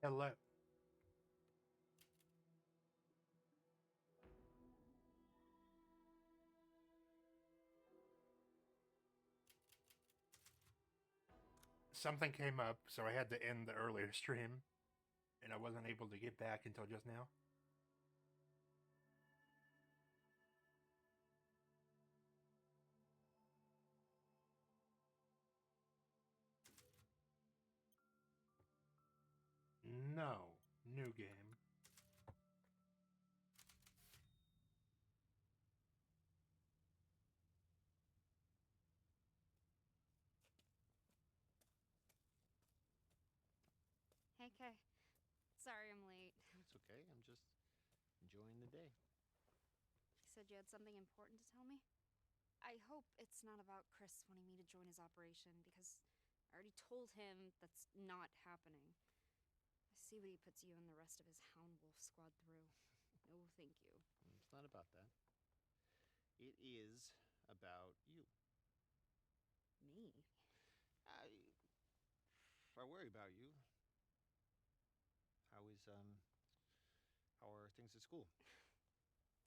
Hello. Something came up, so I had to end the earlier stream, and I wasn't able to get back until just now. No. New game. Hey, Kay. Sorry I'm late. It's okay. I'm just enjoying the day. You said you had something important to tell me? I hope it's not about Chris wanting me to join his operation, because I already told him that's not happening. I see what he puts you and the rest of his Hound Wolf squad through. No, thank you. It's not about that. It is about you. Me? I worry about you. How is how are things at school?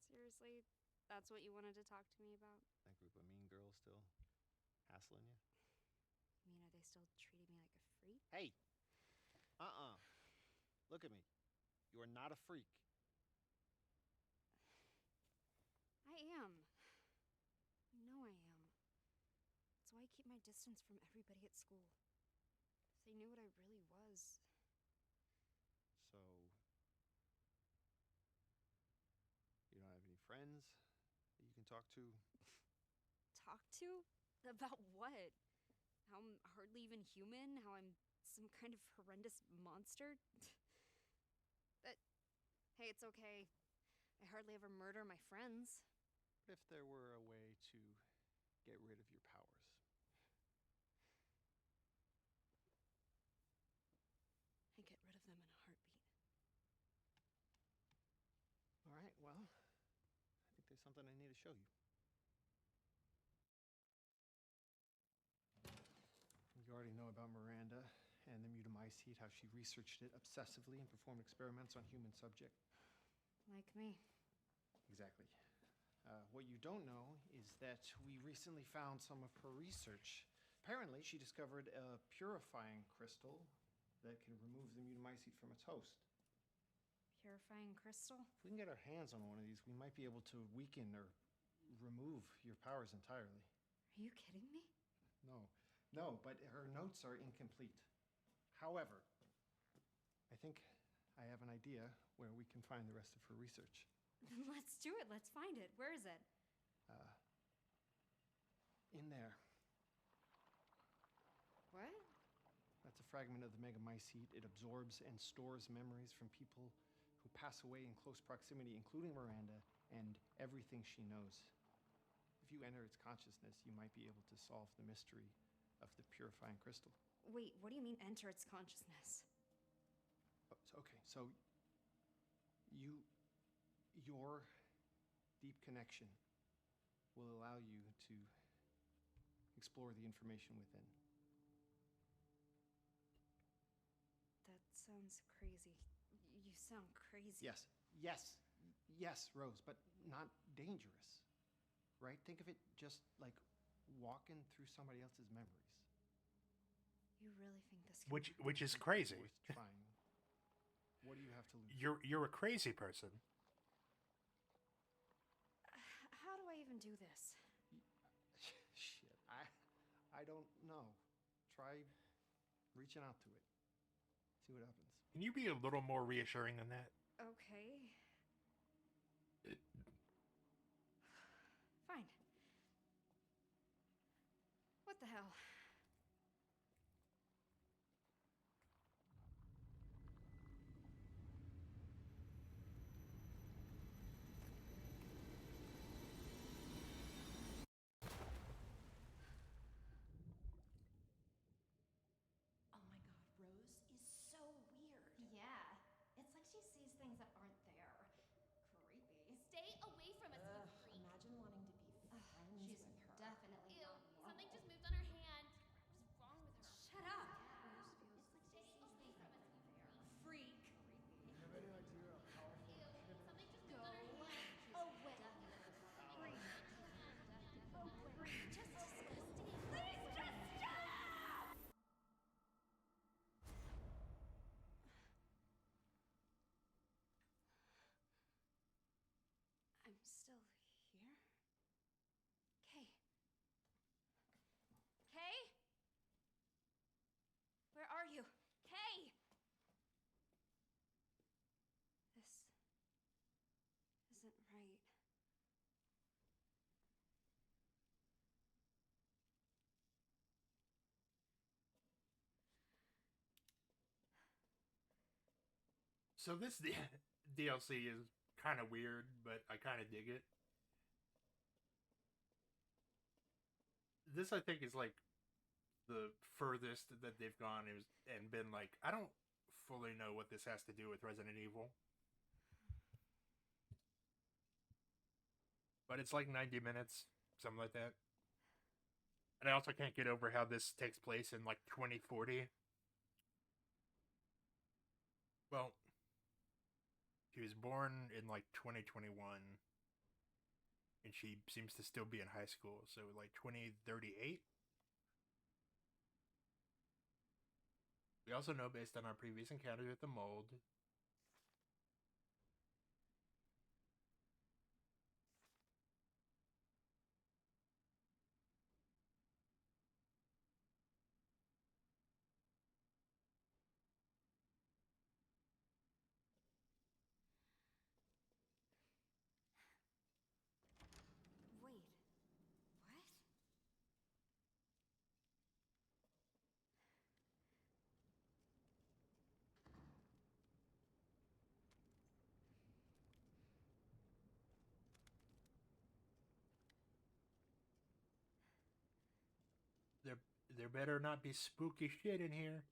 Seriously? That's what you wanted to talk to me about? That group of mean girls still hassling you? I mean, are they still treating me like a freak? Hey! Look at me. You are not a freak. I am. I know I am. That's why I keep my distance from everybody at school. If they knew what I really was. So you don't have any friends that you can talk to? Talk to? About what? How I'm hardly even human? How I'm some kind of horrendous monster? But hey, it's okay. I hardly ever murder my friends. What if there were a way to get rid of your powers? I get rid of them in a heartbeat. All right, well, I think there's something I need to show you. You already know about Miranda and the mutamycete, how she researched it obsessively and performed experiments on human subject. Like me. Exactly. What you don't know is that we recently found some of her research. Apparently, she discovered a purifying crystal that can remove the mutamycete from its host. Purifying crystal? If we can get our hands on one of these, we might be able to weaken or remove your powers entirely. Are you kidding me? No, but her notes are incomplete. However, I think I have an idea where we can find the rest of her research. Then let's do it. Let's find it. Where is it? In there. What? That's a fragment of the megamycete. It absorbs and stores memories from people who pass away in close proximity, including Miranda, and everything she knows. If you enter its consciousness, you might be able to solve the mystery of the purifying crystal. Wait, what do you mean enter its consciousness? Okay, so your deep connection will allow you to explore the information within. That sounds crazy. You sound crazy. Yes, Rose, but not dangerous. Right? Think of it just like walking through somebody else's memories. You really think this can Which is It's crazy. worth trying. What do you have to lose? You're a crazy person. How do I even do this? Shit, I don't know. Try reaching out to it. See what happens. Can you be a little more reassuring than that? Okay. Fine. What the hell? Oh my god, Rose is so weird. Yeah, it's like she sees things that aren't there. Creepy. Stay away from us, you freak. Imagine wanting to be friends She's with her. definitely Ew, not normal. something just moved on her hand. So this DLC is kind of weird, but I kind of dig it. This I think is like the furthest that they've gone and been like, I don't fully know what this has to do with Resident Evil. But it's like 90 minutes, something like that. And I also can't get over how this takes place in like 2040. Well, she was born in like 2021, and she seems to still be in high school, so like 2038. We also know, based on our previous encounter with the mold, Wait, what? there better not be spooky shit in here.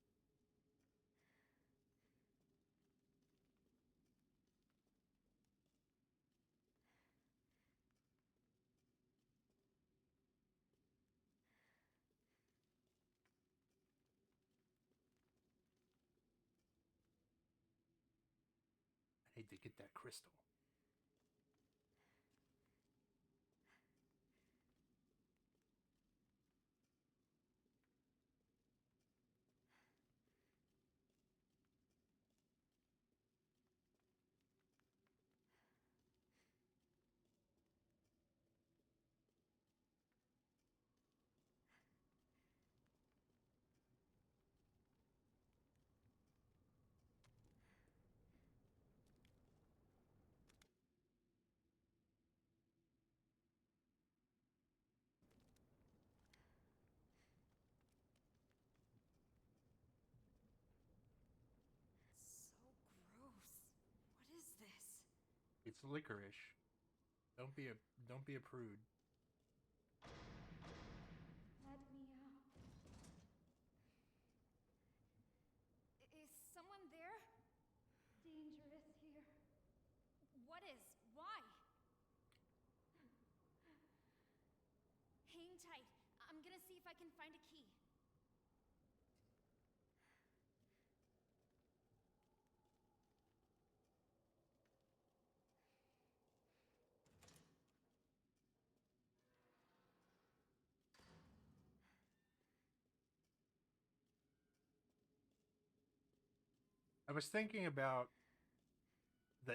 I need to get that crystal. So gross. What is this? It's licorice. Don't be a prude. Let me out. Is someone there? Dangerous here. What is? Why? Hang tight. I'm gonna see if I can find a key. I was thinking about the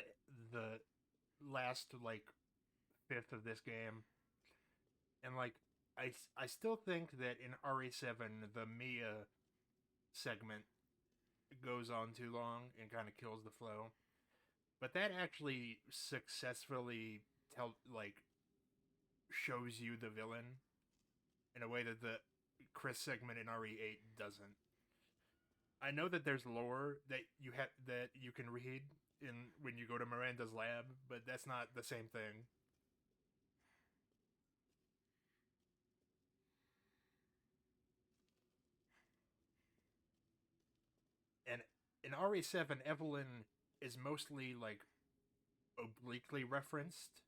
the last like fifth of this game, and like I still think that in RE7 the Mia segment goes on too long and kind of kills the flow, but that actually successfully shows you the villain in a way that the Chris segment in RE8 doesn't. I know that there's lore that you can read in when you go to Miranda's lab, but that's not the same thing. And in RE7, Evelyn is mostly like obliquely referenced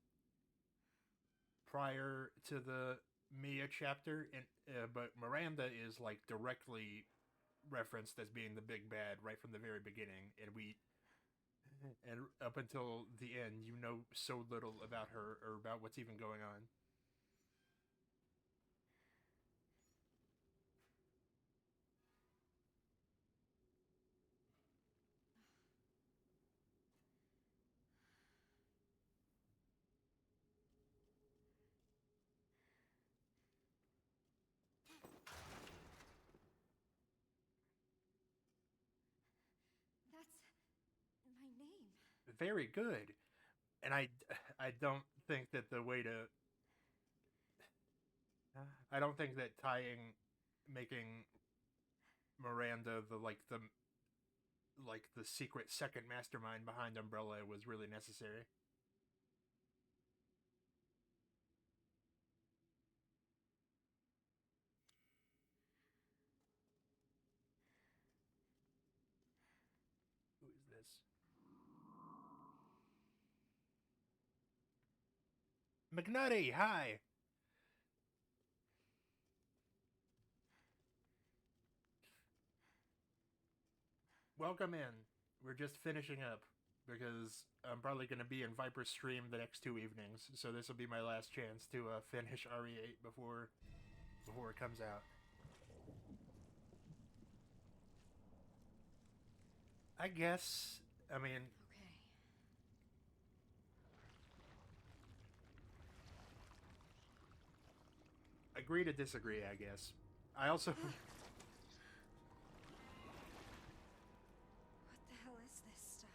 prior to the Mia chapter, and but Miranda is like directly referenced as being the big bad right from the very beginning, and up until the end, you know so little about her or about what's even going on. That's my name. Very good, and I don't think that the way to I don't think that making Miranda the like the secret second mastermind behind Umbrella was really necessary. Who is this? McNutty, hi. Welcome in. We're just finishing up because I'm probably going to be in Viper's stream the next 2 evenings, so this will be my last chance to finish RE8 before it comes out. I guess. I mean, Okay. agree to disagree, I guess. I also. What the hell is this stuff?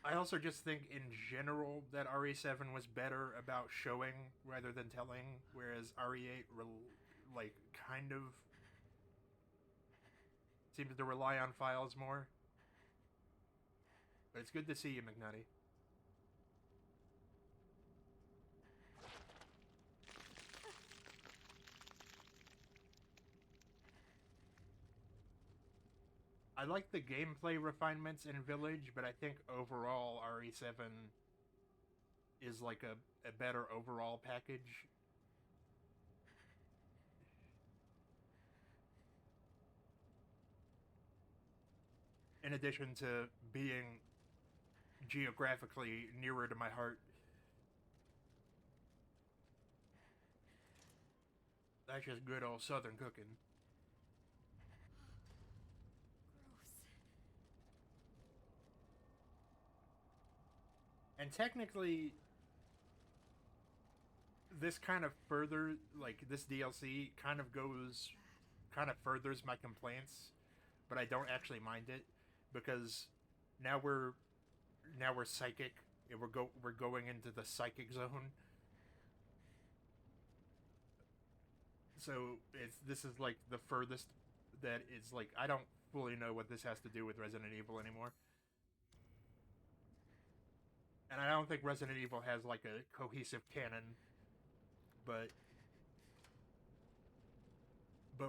I also just think in general that RE7 was better about showing rather than telling, whereas RE8 like kind of seems to rely on files more. But it's good to see you, McNutty. I like the gameplay refinements in Village, but I think overall RE7 is like a better overall package. In addition to being geographically nearer to my heart. That's just good old Southern cooking. Gross. And technically, this kind of further, like, this DLC kind of furthers my complaints, but I don't actually mind it, because now we're psychic, and we're going into the psychic zone. So this is like the furthest that it's like I don't fully know what this has to do with Resident Evil anymore. And I don't think Resident Evil has like a cohesive canon, but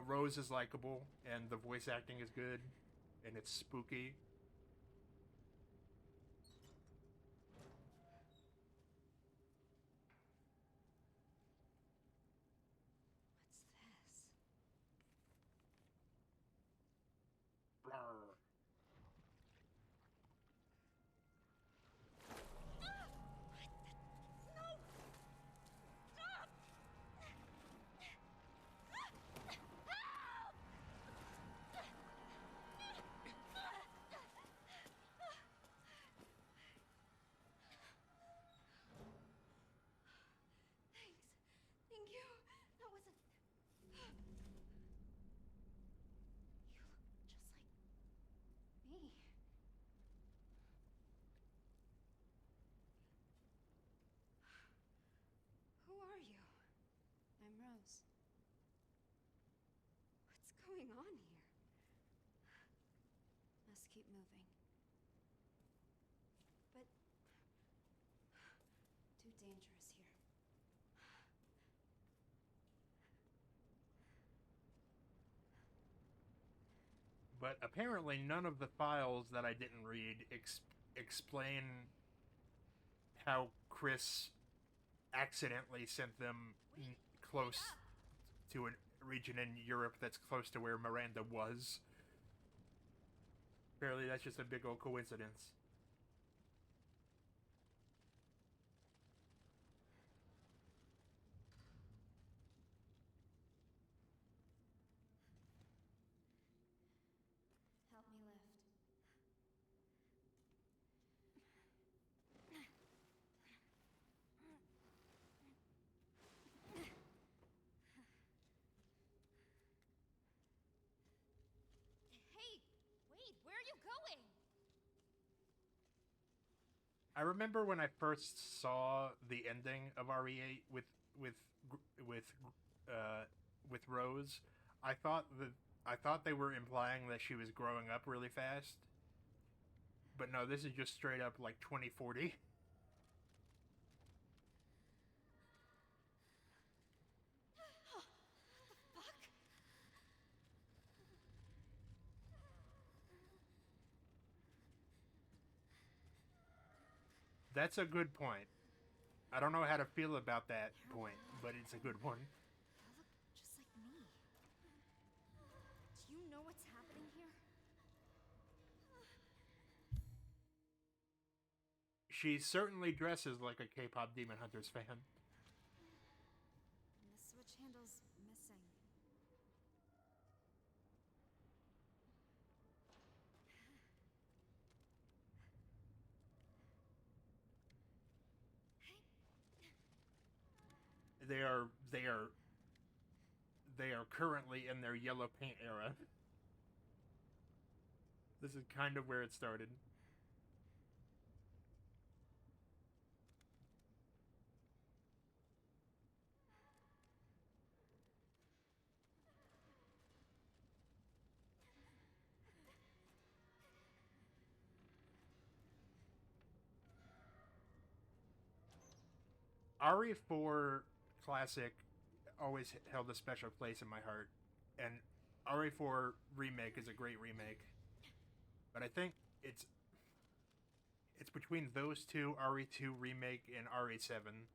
Rose is likable and the voice acting is good and it's spooky. What's this? Blarr. Thank you. That wasn't. You look just like me. Who are you? I'm Rose. What's going on here? Let's keep moving. But too dangerous here. But apparently none of the files that I didn't read explain how Chris accidentally sent them close to a region in Europe that's close to where Miranda was. Apparently that's just a big old coincidence. Help me lift. Hey, wait, where are you going? I remember when I first saw the ending of RE8 with Rose, I thought that I thought they were implying that she was growing up really fast. But no, this is just straight up like 2040. That's a good point. I don't know how to feel about that point, but it's a good one. They look just like me. Do you know what's happening here? She certainly dresses like a K-pop Demon Hunters fan. And the switch handle's missing. They are they are they are currently in their yellow paint era. This is kind of where it started. RE4 Classic always held a special place in my heart, and RE4 Remake is a great remake. But I think it's between those two, RE2 Remake and RE7.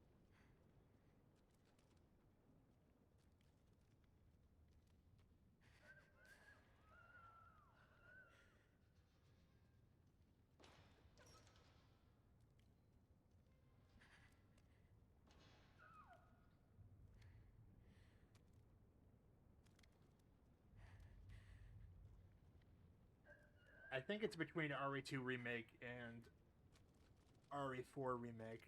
I think it's between RE2 Remake and RE4 Remake.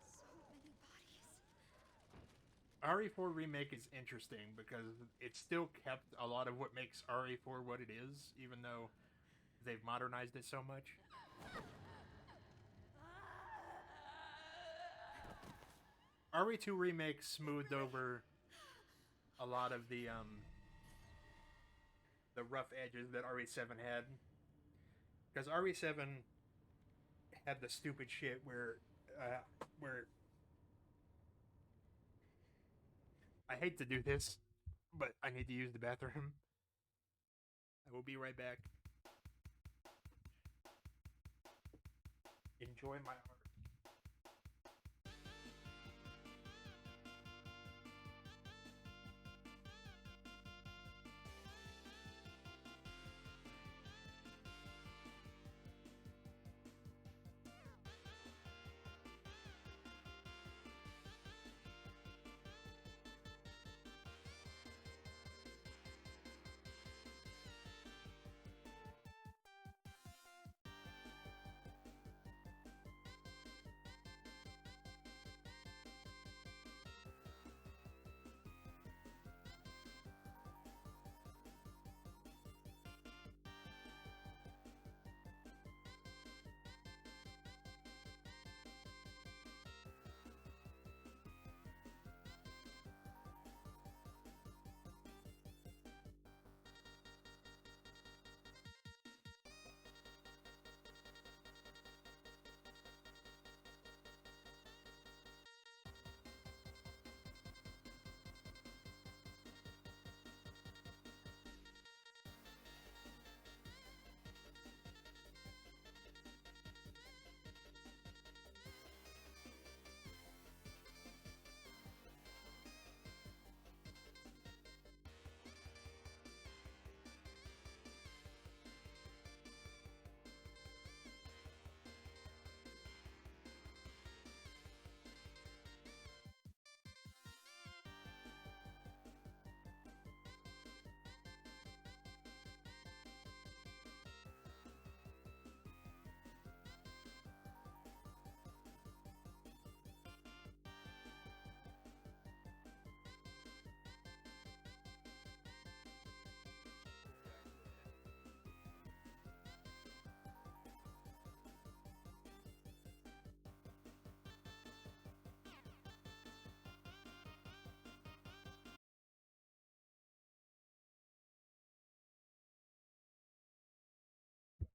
So many bodies. RE4 Remake is interesting because it still kept a lot of what makes RE4 what it is, even though they've modernized it so much. RE2 Remake smoothed over a lot of the rough edges that RE7 had. Because RE7 had the stupid shit where I hate to do this, but I need to use the bathroom. I will be right back. Enjoy my art.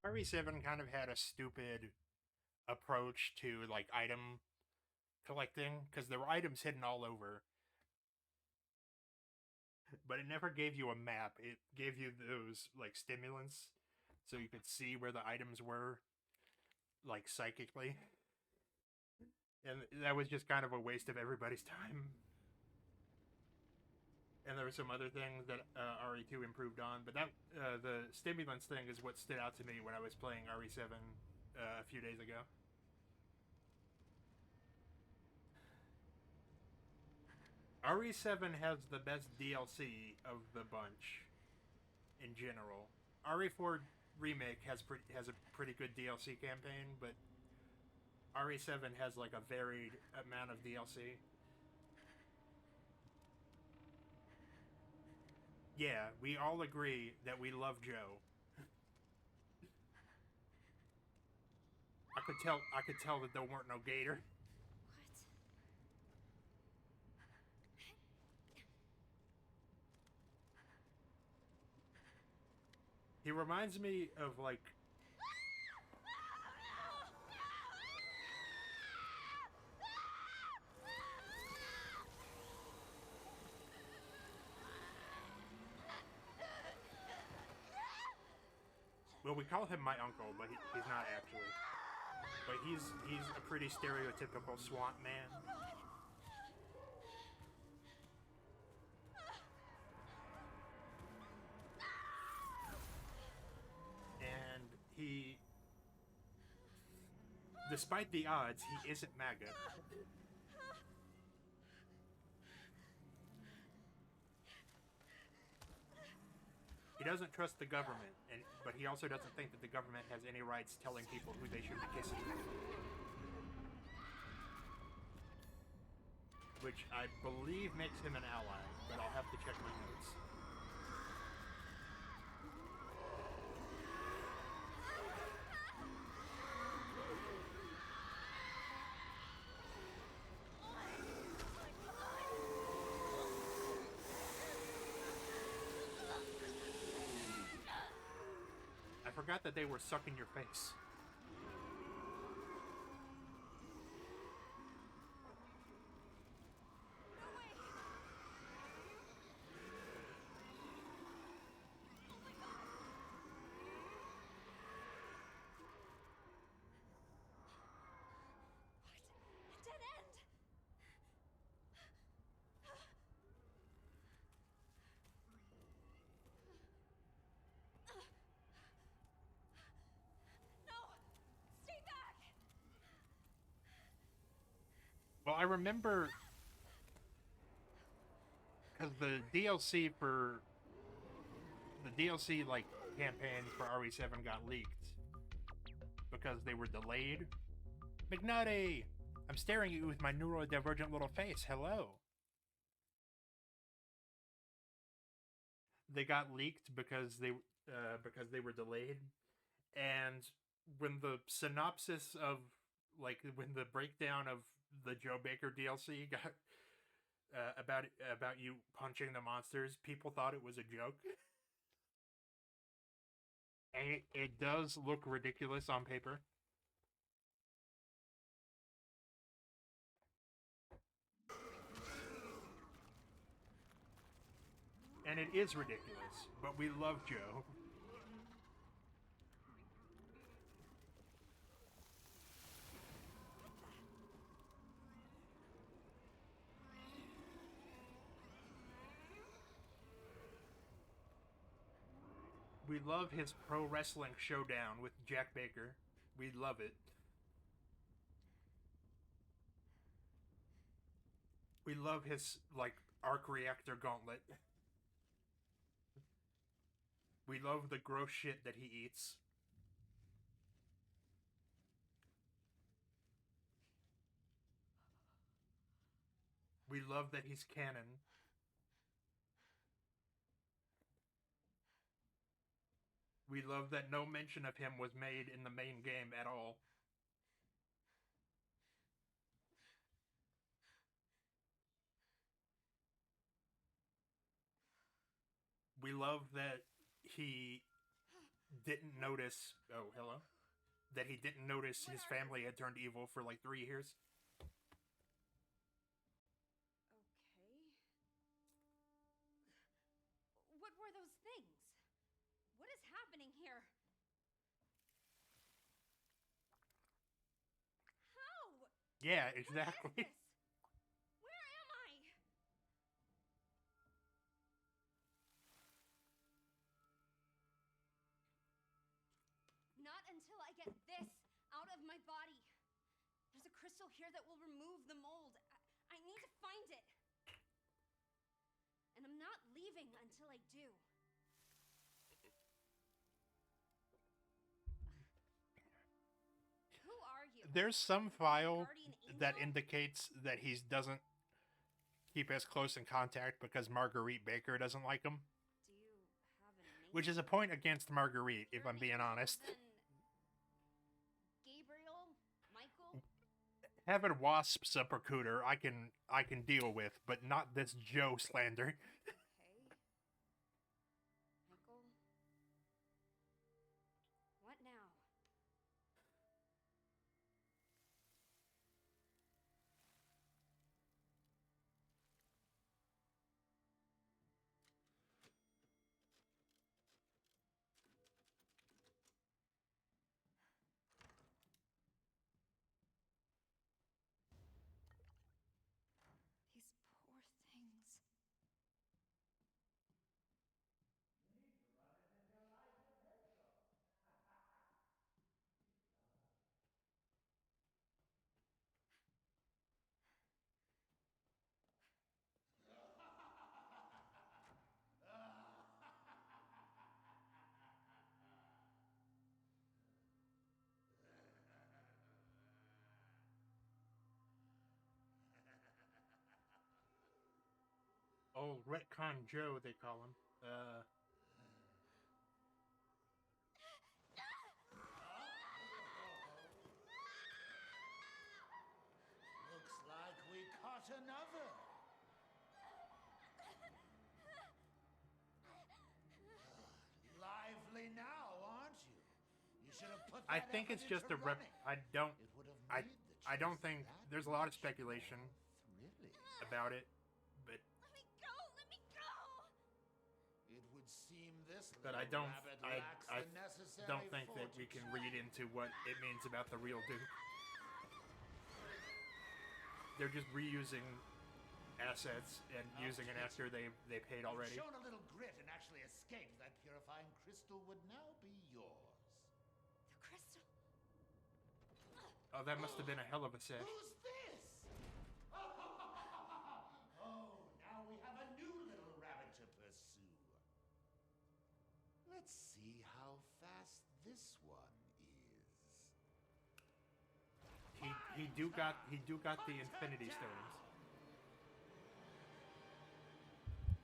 RE7 kind of had a stupid approach to like item collecting because there were items hidden all over, but it never gave you a map. It gave you those like stimulants so you could see where the items were like psychically. And that was just kind of a waste of everybody's time. And there were some other things that RE2 improved on, but that the stimulants thing is what stood out to me when I was playing RE7 a few days ago. RE7 has the best DLC of the bunch in general. RE4 Remake has a pretty good DLC campaign, but RE7 has like a varied amount of DLC. Yeah, we all agree that we love Joe. I could tell that there weren't no gator. What? He reminds me of like well, we call him my uncle, but he's not actually. But he's a pretty stereotypical swamp man. And he, despite the odds, he isn't MAGA. He doesn't trust the government, but he also doesn't think that the government has any rights telling people who they should be kissing. Which I believe makes him an ally, but I'll have to check my notes. I forgot that they were sucking your face. Dead end! No! Stay back! Well, I remember because the DLC like campaign for RE7 got leaked because they were delayed. McNutty, I'm staring at you with my neurodivergent little face. Hello. They got leaked because they were delayed, and when the synopsis of like when the breakdown of the Joe Baker DLC got about you punching the monsters, people thought it was a joke. And it does look ridiculous on paper. And it is ridiculous, but we love Joe. We love his pro wrestling showdown with Jack Baker. We love it. We love his like arc reactor gauntlet. We love the gross shit that he eats. We love that he's canon. We love that no mention of him was made in the main game at all. We love that he didn't notice. Oh, hello. That he didn't notice his family had turned evil for like 3 years. Okay. What were those things? What is happening here? How? Yeah, What is exactly. this? Where am I? Not until I get this out of my body. There's a crystal here that will remove the mold. I need to find it. And I'm not leaving until I do. Who are you? There's some My file guardian that angel? indicates that he doesn't keep as close in contact because Marguerite Baker doesn't like him. Do you have a name? Which is a point against Marguerite, if You're I'm an being angel, honest. then Gabriel? Michael? Having Wasp's a recruiter, I can deal with, but not this Joe slander. Okay. Michael? What now? These poor things. Oh, Retcon Joe, they call him. Looks like we caught another. Lively now, aren't you? You should have put that I think it's effort just a into rep. running. I don't. It would have I made the I don't chase think that there's a lot of much speculation more thrilling. about it, but Let me go! Let me go! It would seem this but I little don't. rabbit I lacks I the necessary don't think that we can fortitude. read into what it means about the real Duke. They're just reusing assets and using an actor they paid already. If shown a little grit and actually escaped, that purifying crystal would now be yours. The crystal. Oh, that must have been a hell of a set. Who's this? Oh, now we have a new little rabbit to pursue. Let's see how fast this one is. He do got the Infinity Stones,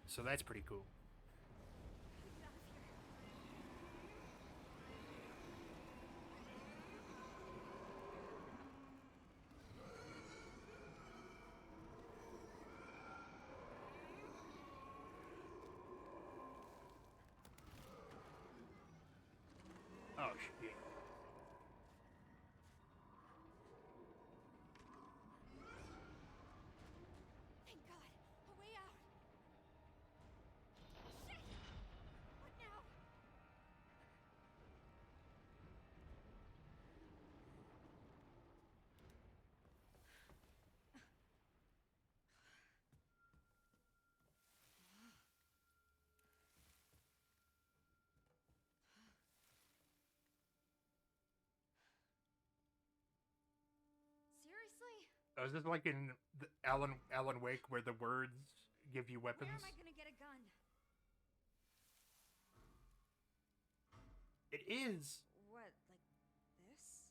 so that's pretty cool. Get out of here. Oh shit. Thank God. A way out. Shit! What now? Seriously? Oh, is this like in the Alan Wake where the words give you weapons? Where am I gonna get a gun? It is. What, like this?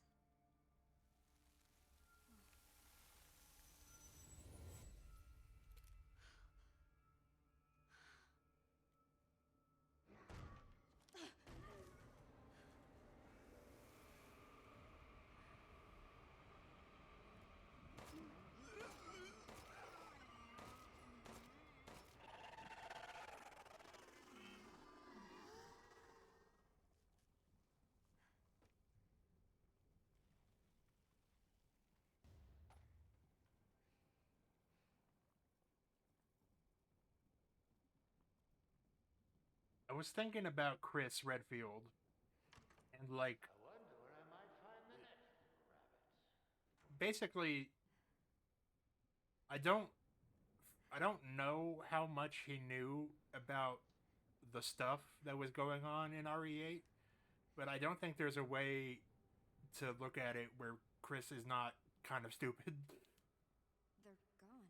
was thinking about Chris Redfield, and like I wonder where I might find the next rabbit. basically, I don't I don't know how much he knew about the stuff that was going on in RE8, but I don't think there's a way to look at it where Chris is not kind of stupid. They're gone.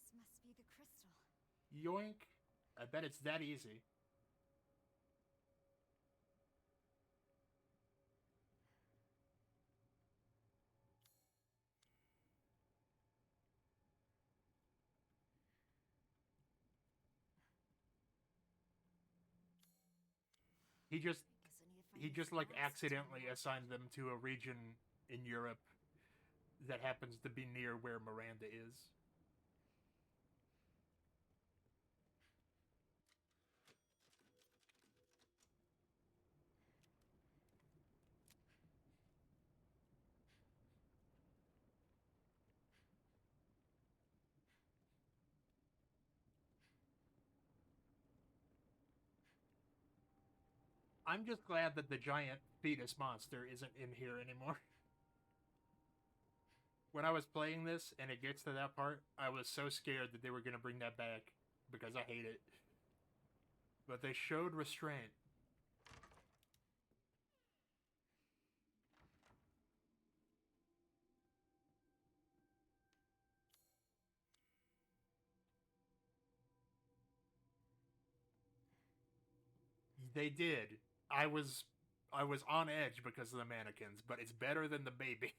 This must be the crystal. Yoink. I bet it's that easy. He just Guess I need to find he these just like logs to accidentally unlock. assigned them to a region in Europe that happens to be near where Miranda is. I'm just glad that the giant fetus monster isn't in here anymore. When I was playing this and it gets to that part, I was so scared that they were going to bring that back because I hate it. But they showed restraint. They did. I was on edge because of the mannequins, but it's better than the baby.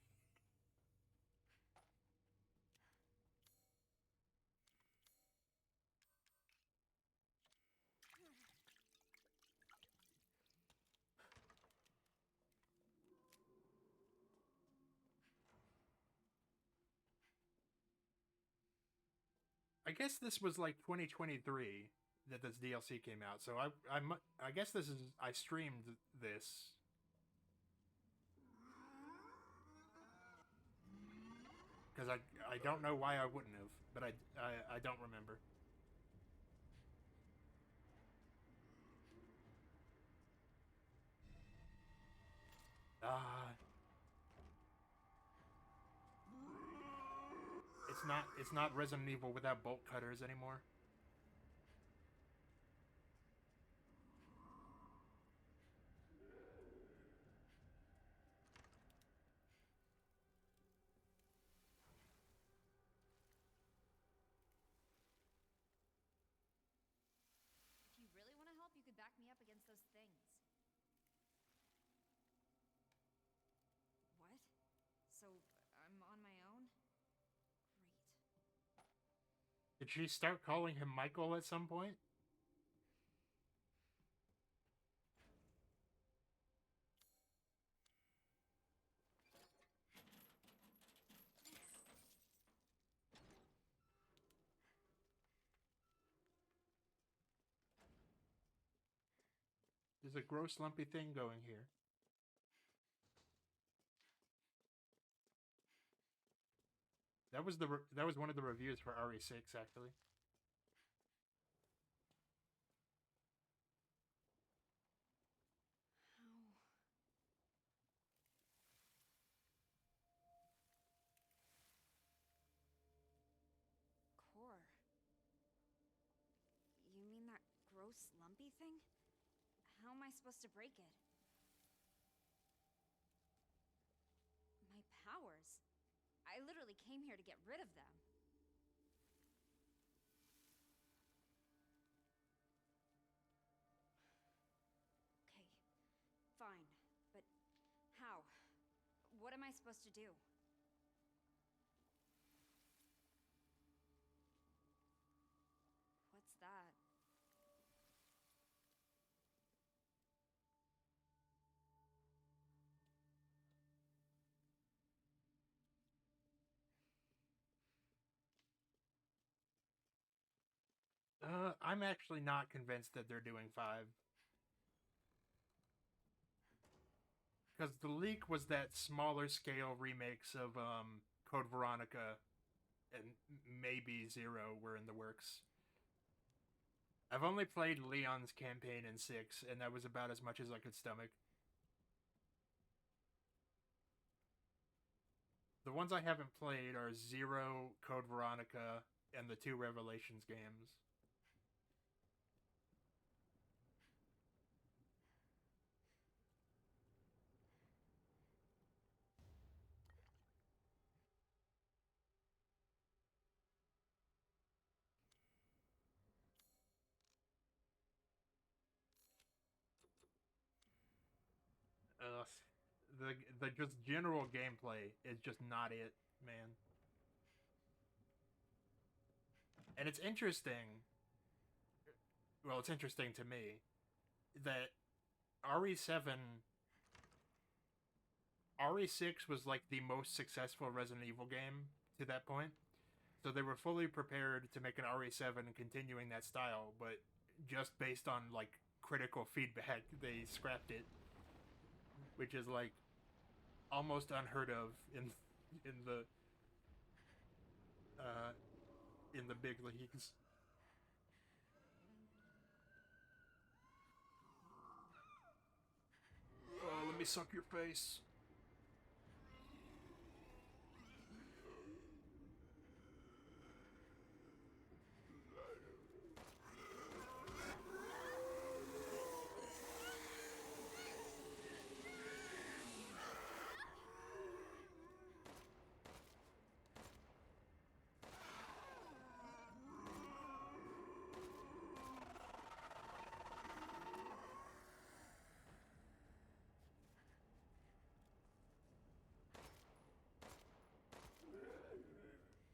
I guess this was like 2023 that this DLC came out. So I guess this is I streamed this. Cuz I don't know why I wouldn't have, but I don't remember. Ah, it's not Resident Evil without bolt cutters anymore. If you really want to help, you could back me up against those things. What? So I'm on my own? Great. Did she start calling him Michael at some point? There's a gross lumpy thing going here. That was one of the reviews for RE6 actually. How? Core. You mean that gross lumpy thing? How am I supposed to break it? My powers. I literally came here to get rid of them. Okay, fine. But how? What am I supposed to do? What's that? I'm actually not convinced that they're doing 5. Because the leak was that smaller scale remakes of Code Veronica and maybe 0 were in the works. I've only played Leon's campaign in 6, and that was about as much as I could stomach. The ones I haven't played are 0, Code Veronica, and the 2 Revelations games. Ugh. The just general gameplay is just not it, man. And it's interesting. Well, it's interesting to me that RE7 RE6 was like the most successful Resident Evil game to that point. So they were fully prepared to make an RE7 continuing that style, but just based on like critical feedback, they scrapped it, which is like almost unheard of in the big leagues. Oh, let me suck your face.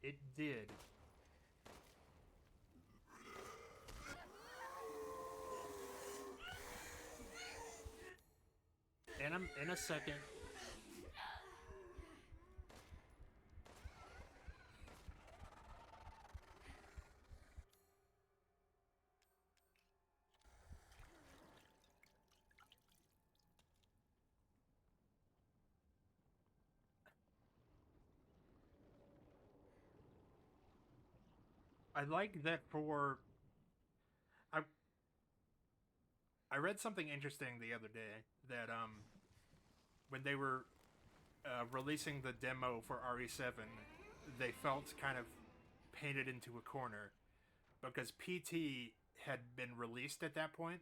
It did. And I'm in a second. I like that for I I read something interesting the other day that when they were releasing the demo for RE7, they felt kind of painted into a corner because PT had been released at that point,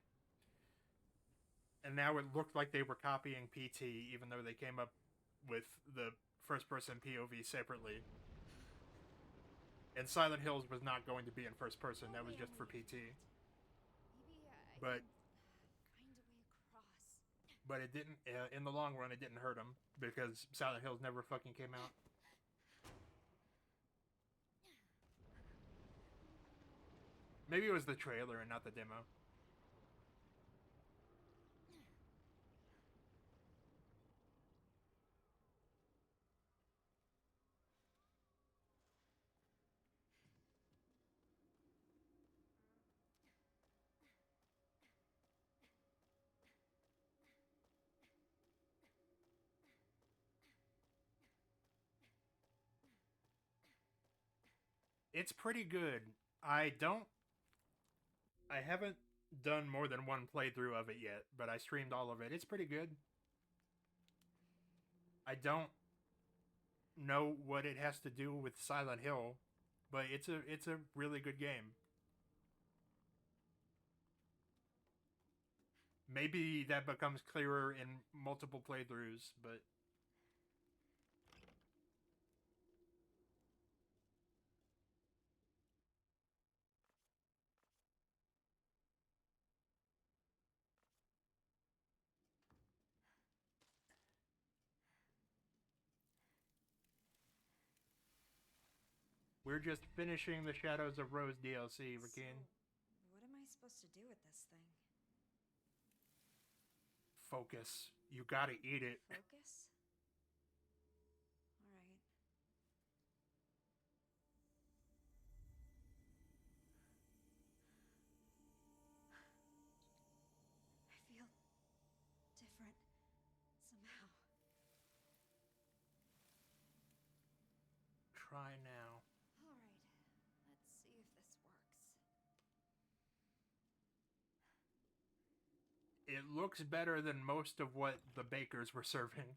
and now it looked like they were copying PT, even though they came up with the first-person POV separately. And Silent Hills was not going to be in first person; that was just for PT. Maybe But find a way across. but it didn't. In the long run, it didn't hurt them because Silent Hills never fucking came out. Maybe it was the trailer and not the demo. It's pretty good. I don't. I haven't done more than one playthrough of it yet, but I streamed all of it. It's pretty good. I don't know what it has to do with Silent Hill, but it's a really good game. Maybe that becomes clearer in multiple playthroughs, but we're just finishing the Shadows of Rose DLC, Rakin. So, what am I supposed to do with this thing? Focus. You gotta eat it. Focus? Alright. I feel different somehow. Try now. Alright. it looks better than most of what the bakers were serving.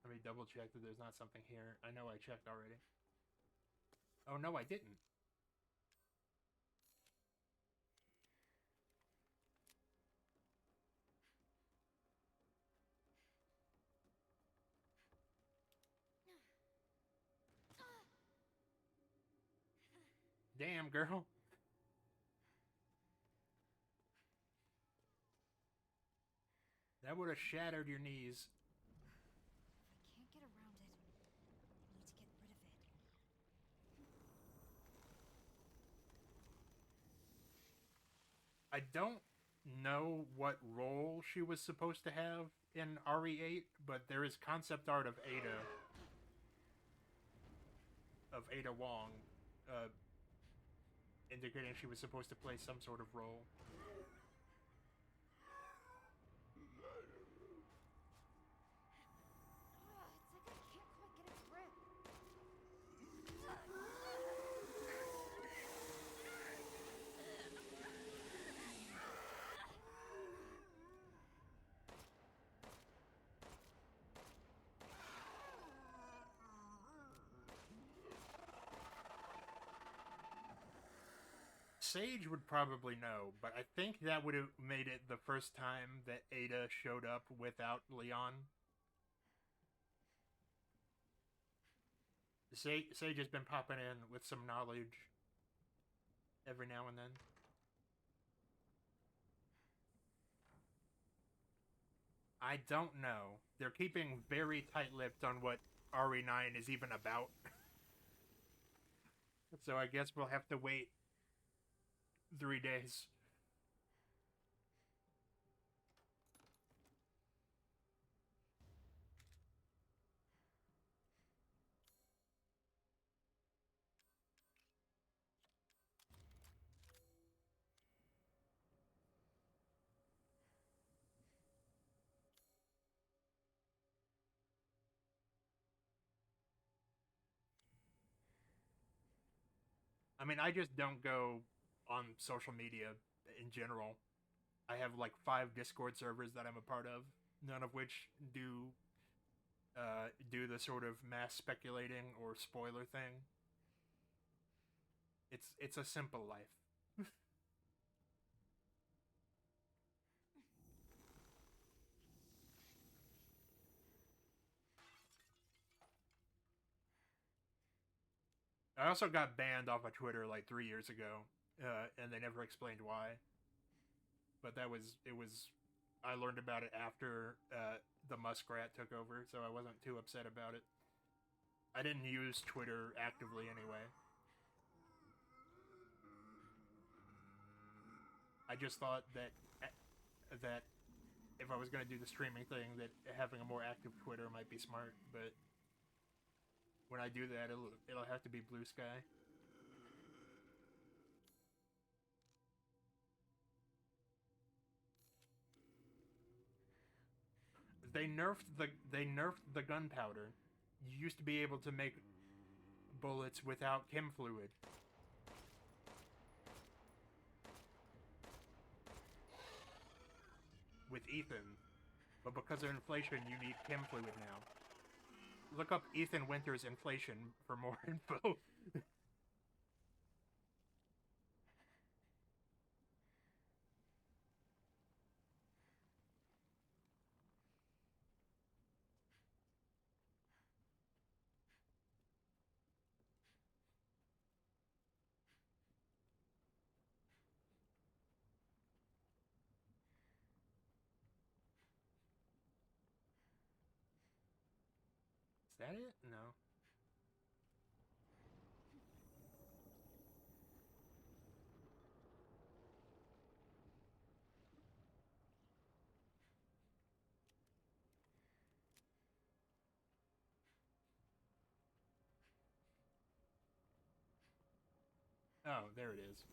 Let me double check that there's not something here. I know I checked already. Oh no, I didn't. Damn, girl. That would have shattered your knees. If I can't get around it, I need to get rid of it. I don't know what role she was supposed to have in RE8, but there is concept art of Ada Wong, indicating she was supposed to play some sort of role. It's like I can't quite get its grip. Sage would probably know, but I think that would have made it the first time that Ada showed up without Leon. Sage has been popping in with some knowledge every now and then. I don't know. They're keeping very tight-lipped on what RE9 is even about. So I guess we'll have to wait 3 days. I mean, I just don't go on social media in general. I have like 5 Discord servers that I'm a part of, none of which do the sort of mass speculating or spoiler thing. It's a simple life. I also got banned off of Twitter like 3 years ago, and they never explained why. But I learned about it after the Muskrat took over, so I wasn't too upset about it. I didn't use Twitter actively anyway. I just thought that if I was going to do the streaming thing, that having a more active Twitter might be smart, but when I do that, it'll have to be Blue Sky. They nerfed the gunpowder. You used to be able to make bullets without chem fluid. With Ethan. But because of inflation, you need chem fluid now. Look up Ethan Winters inflation for more info. Is that it? No. Oh, there it is.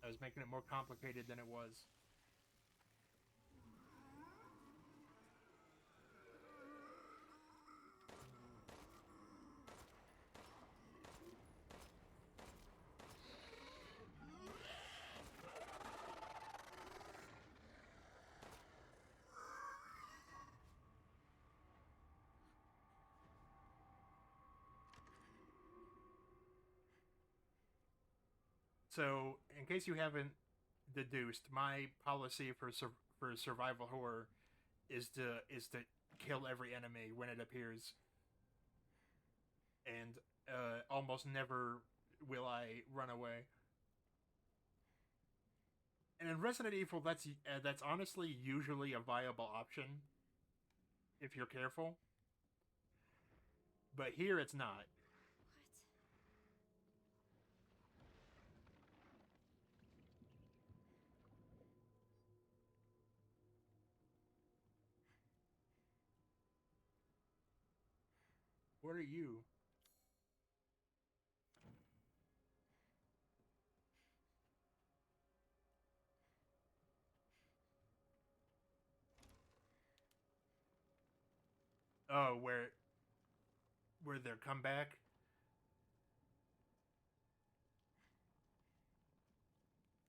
I was making it more complicated than it was. So, in case you haven't deduced, my policy for survival horror is to kill every enemy when it appears, and almost never will I run away. And in Resident Evil, that's honestly usually a viable option if you're careful. But here it's not. What are you? Oh, where their comeback?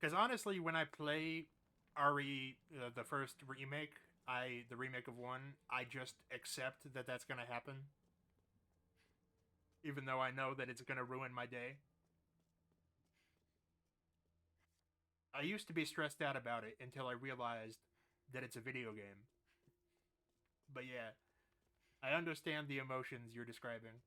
Because honestly, when I play RE the first remake, the remake of one, I just accept that that's gonna happen, even though I know that it's gonna ruin my day. I used to be stressed out about it until I realized that it's a video game. But yeah, I understand the emotions you're describing.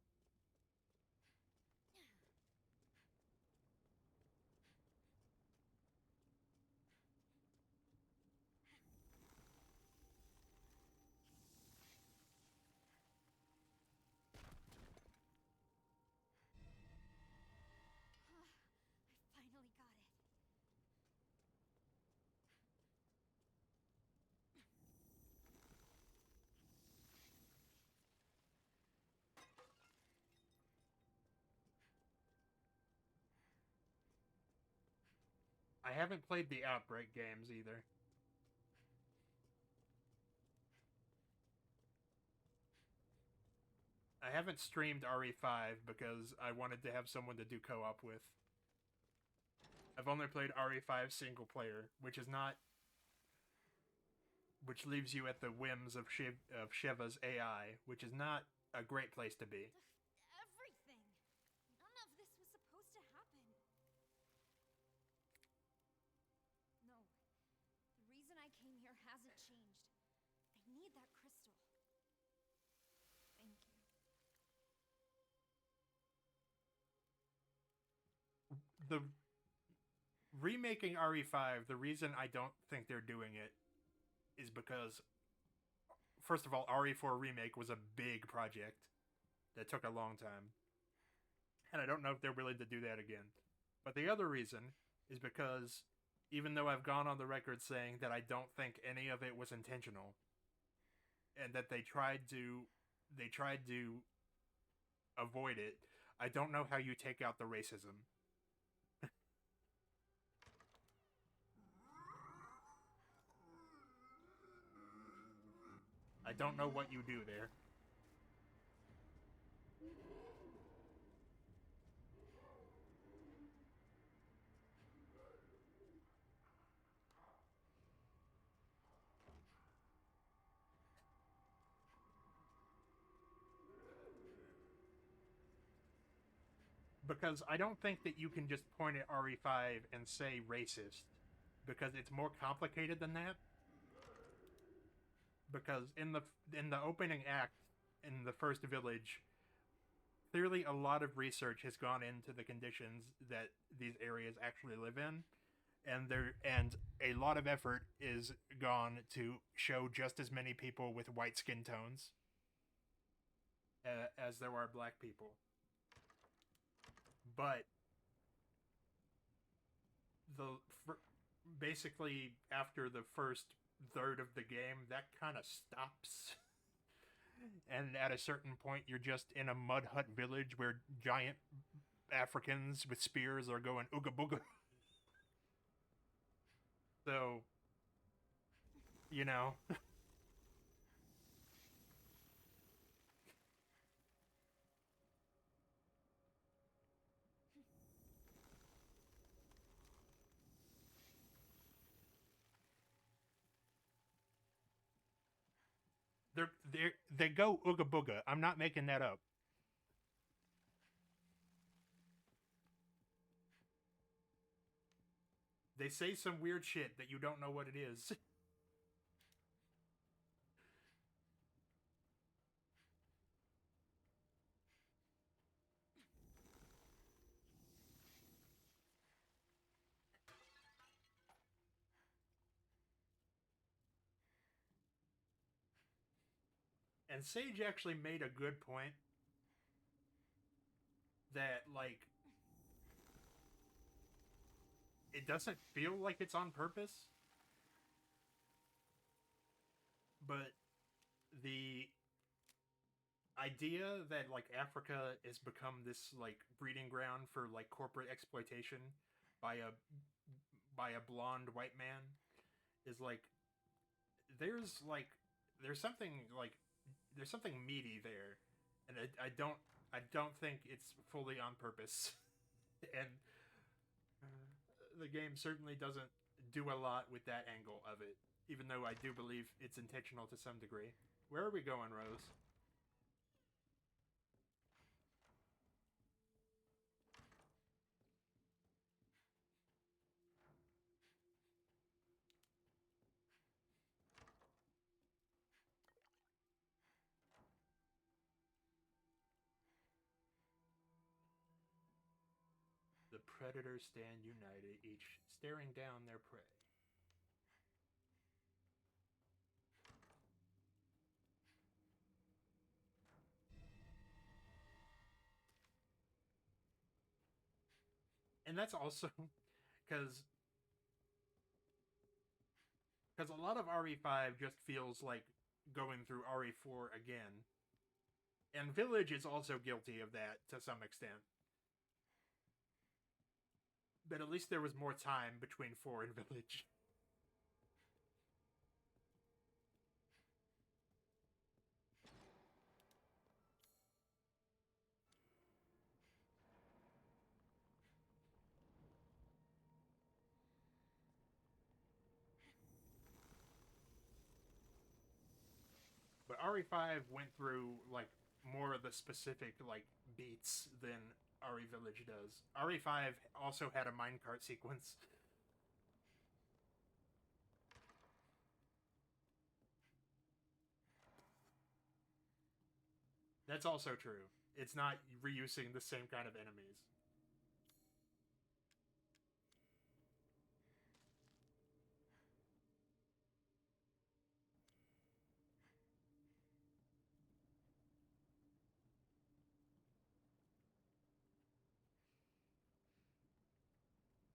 I finally got it. I haven't played the Outbreak games either. I haven't streamed RE5 because I wanted to have someone to do co-op with. I've only played RE5 single player, which is not, which leaves you at the whims of Sheva's AI, which is not a great place to be. Everything! None of this was supposed to happen. No. The reason I came here hasn't changed. I need that crystal. Thank you. The remaking RE5, the reason I don't think they're doing it is because, first of all, RE4 Remake was a big project that took a long time. And I don't know if they're willing to do that again. But the other reason is because even though I've gone on the record saying that I don't think any of it was intentional and that they tried to avoid it, I don't know how you take out the racism. I don't know what you do there. Because I don't think that you can just point at RE5 and say racist, because it's more complicated than that. Because in the opening act in the first village, clearly a lot of research has gone into the conditions that these areas actually live in, and a lot of effort is gone to show just as many people with white skin tones as there are black people. But basically after the first third of the game, that kind of stops. And at a certain point, you're just in a mud hut village where giant Africans with spears are going ooga booga. So, you know, they go ooga booga. I'm not making that up. They say some weird shit that you don't know what it is. And Sage actually made a good point that, like, it doesn't feel like it's on purpose, but the idea that, like, Africa has become this, like, breeding ground for, like, corporate exploitation by a blonde white man is like there's something like there's something meaty there, and I don't think it's fully on purpose. And the game certainly doesn't do a lot with that angle of it, even though I do believe it's intentional to some degree. Where are we going, Rose? The predators stand united, each staring down their prey. And that's also because a lot of RE5 just feels like going through RE4 again. And Village is also guilty of that to some extent. But at least there was more time between 4 and Village. But RE5 went through, like, more of the specific, like, beats than RE Village does. RE5 also had a minecart sequence. That's also true. It's not reusing the same kind of enemies.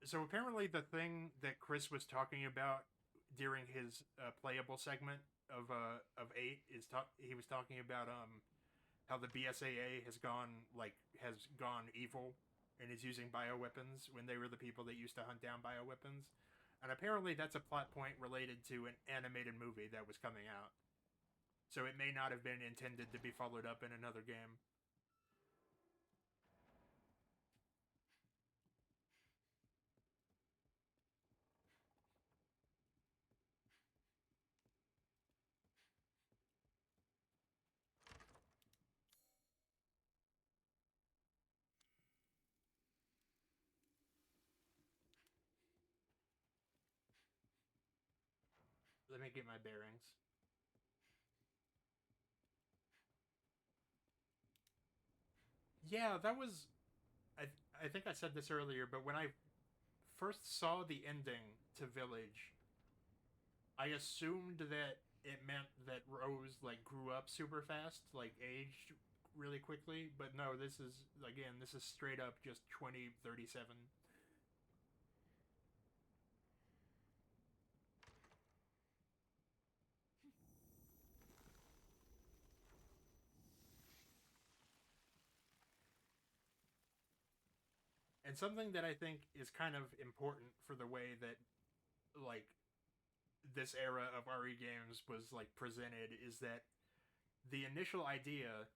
So apparently the thing that Chris was talking about during his playable segment of 8 is he was talking about how the BSAA has gone evil and is using bioweapons when they were the people that used to hunt down bioweapons. And apparently that's a plot point related to an animated movie that was coming out. So it may not have been intended to be followed up in another game. Let me get my bearings. Yeah, that was. I think I said this earlier, but when I first saw the ending to Village, I assumed that it meant that Rose like grew up super fast, like aged really quickly, but no, this is straight up just 2037. And something that I think is kind of important for the way that, like, this era of RE games was, like, presented is that the initial idea,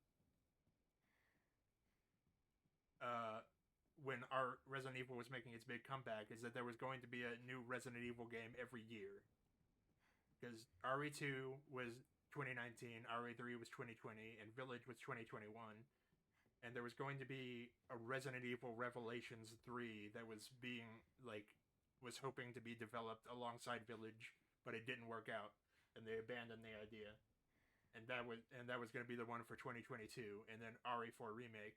when our Resident Evil was making its big comeback, is that there was going to be a new Resident Evil game every year. Because RE2 was 2019, RE3 was 2020, and Village was 2021. And there was going to be a Resident Evil Revelations 3 that was being, like, was hoping to be developed alongside Village, but it didn't work out, and they abandoned the idea. And that was going to be the one for 2022, and then RE4 Remake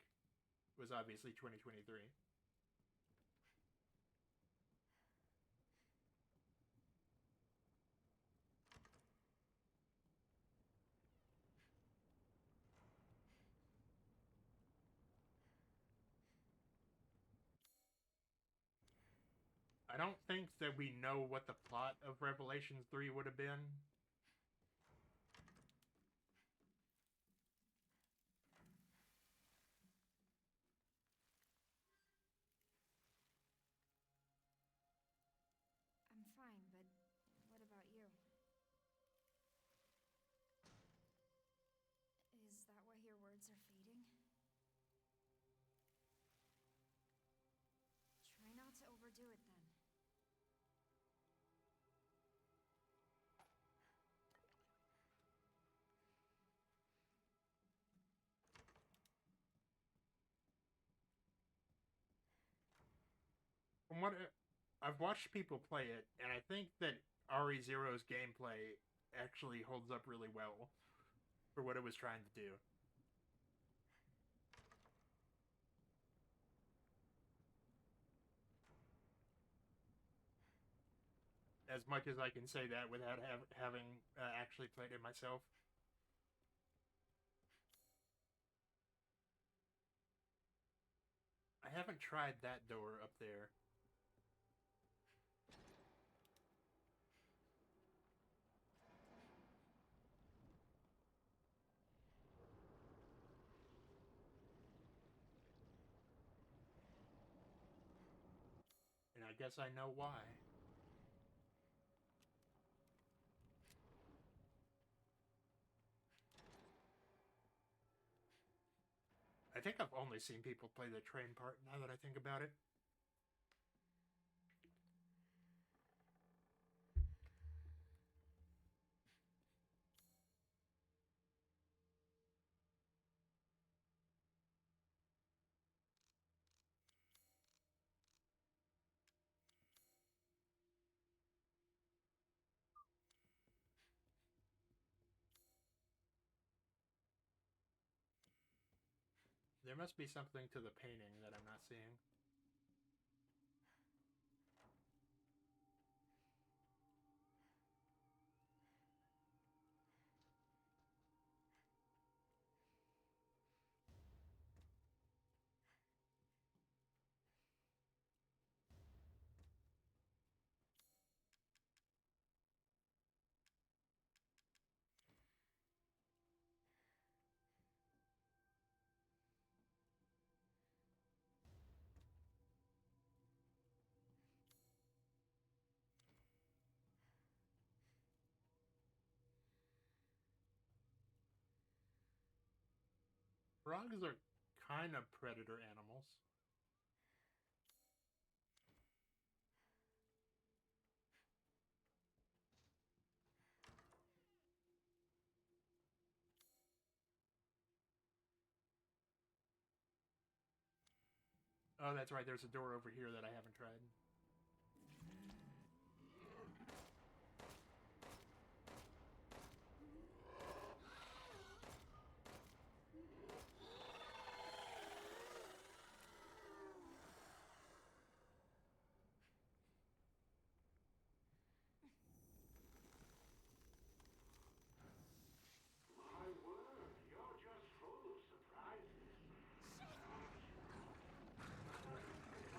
was obviously 2023. I don't think that we know what the plot of Revelations 3 would have been. I'm fine, but what about you? Is that why your words are fading? Try not to overdo it then. From what I've watched people play it, and I think that RE0's gameplay actually holds up really well for what it was trying to do. As much as I can say that without having actually played it myself. I haven't tried that door up there. And I guess I know why. I think I've only seen people play the train part now that I think about it. There must be something to the painting that I'm not seeing. Frogs are kind of predator animals. Oh, that's right. There's a door over here that I haven't tried.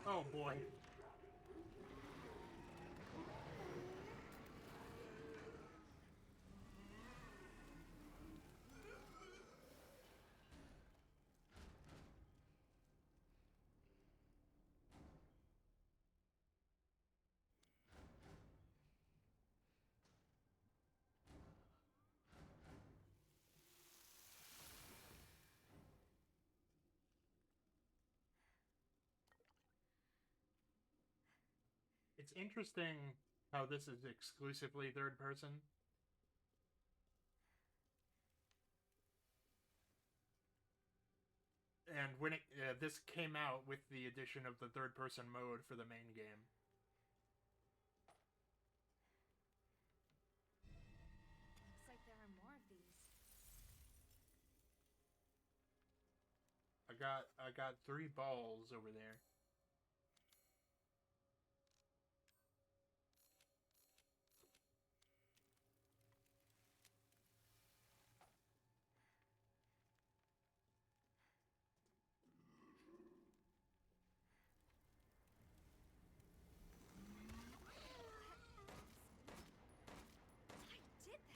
Oh boy. it's interesting how this is exclusively third person. And when this came out with the addition of the third person mode for the main game. Looks like there are more of these. I got 3 balls over there. I did that.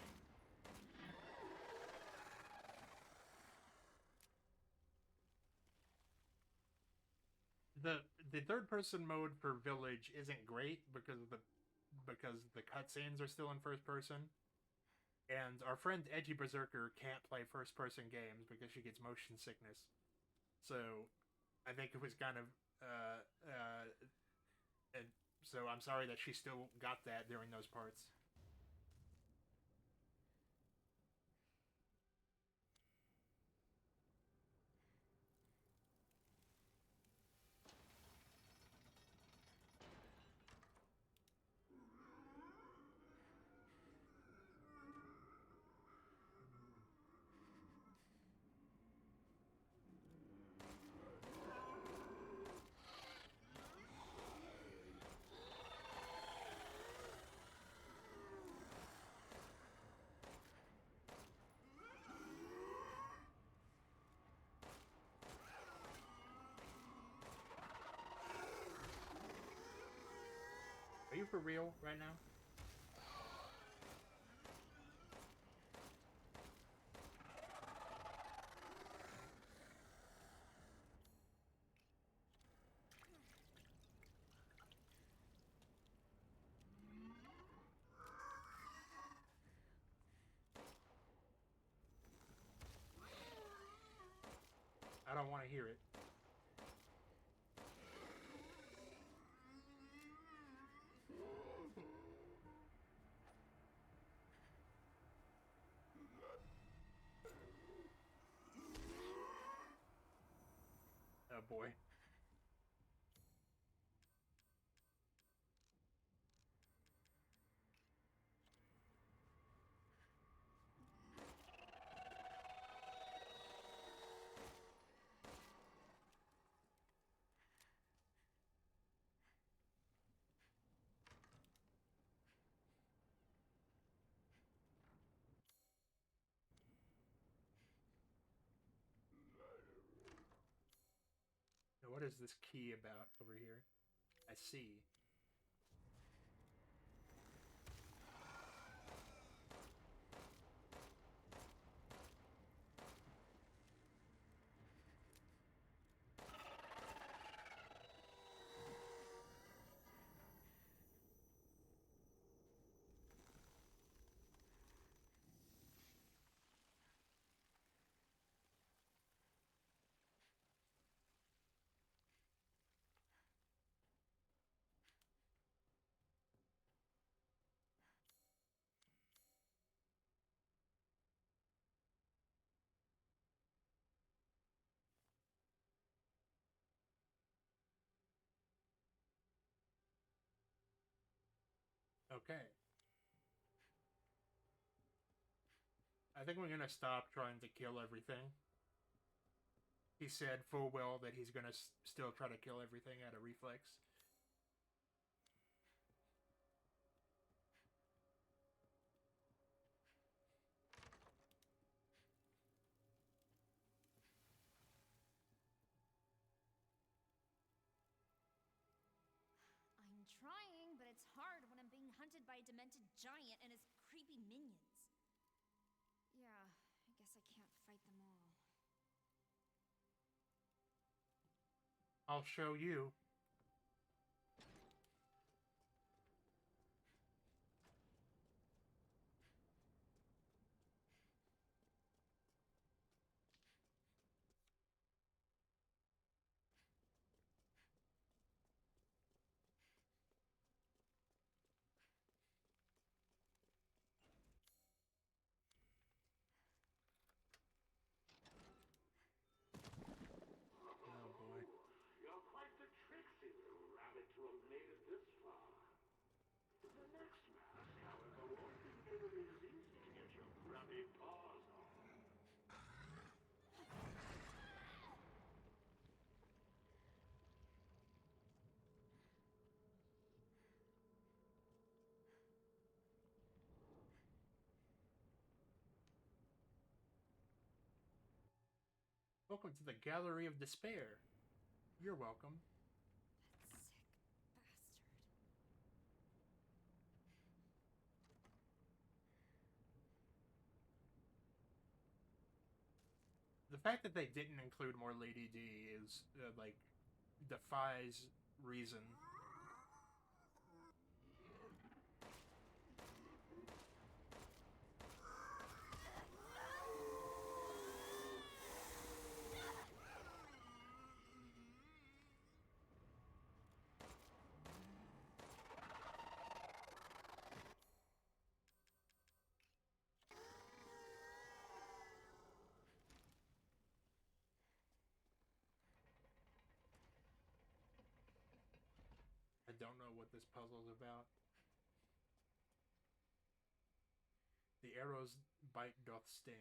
The third person mode for Village isn't great because the cutscenes are still in first person. And our friend Edgy Berserker can't play first person games because she gets motion sickness. So I think it was kind of and so I'm sorry that she still got that during those parts. Are you for real right now? I don't want to hear it. Oh boy. Now, what is this key about over here? I see. Okay. I think we're gonna stop trying to kill everything. He said full well that he's gonna still try to kill everything out of reflex. I'm trying, but it's hard when I'm being hunted by a demented giant and his creepy minions. Yeah, I guess I can't fight them all. I'll show you. to have made it this far. The next mask, however, won't be nearly as easy to get your grubby paws on. Welcome to the Gallery of Despair. You're welcome. That sick bastard. The fact that they didn't include more Lady D is, like, defies reason. I don't know what this puzzle's about. The arrow's bite doth sting.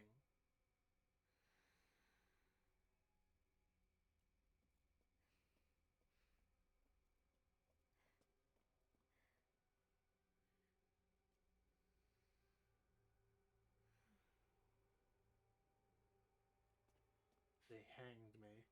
They hanged me.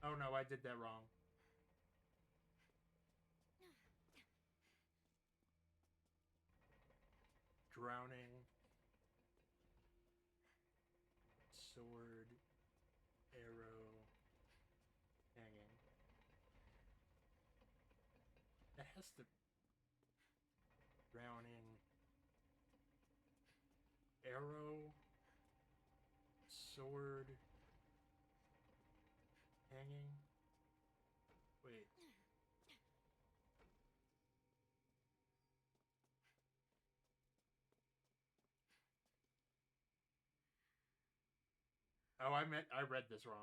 Oh no, I did that wrong. Drowning. Sword. Arrow. Hanging. That has to... Drowning. Arrow. Sword. Hanging. Wait. Oh, I read this wrong.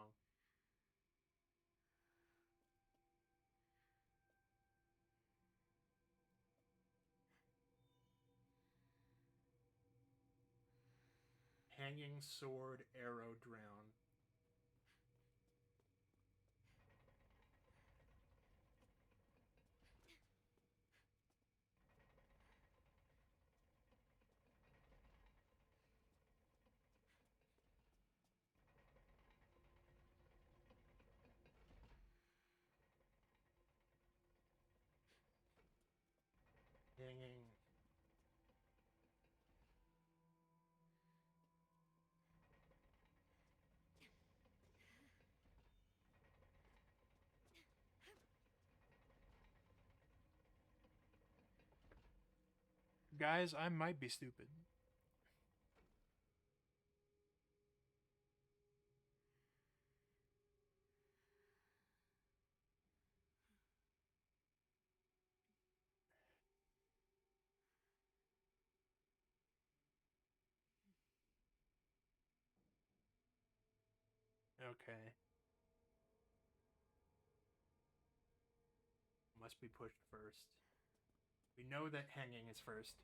Hanging, sword, arrow, drown. Hanging. Guys, I might be stupid. Okay. Must be pushed first. We know that hanging is first.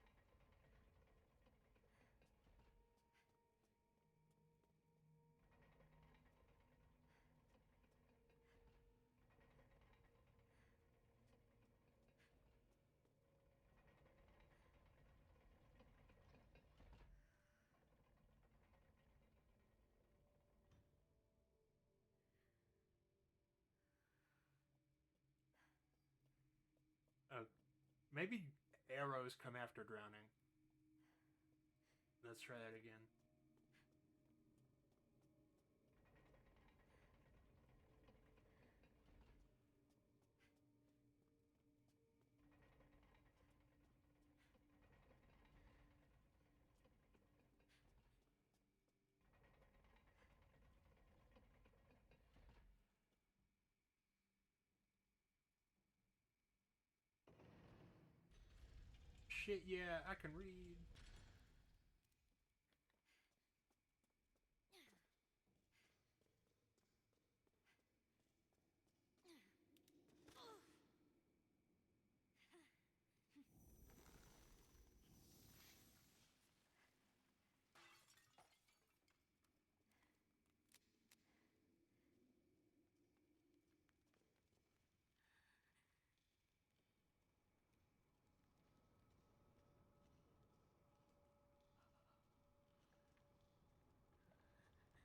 Maybe arrows come after drowning. Let's try that again. shit, yeah, I can read.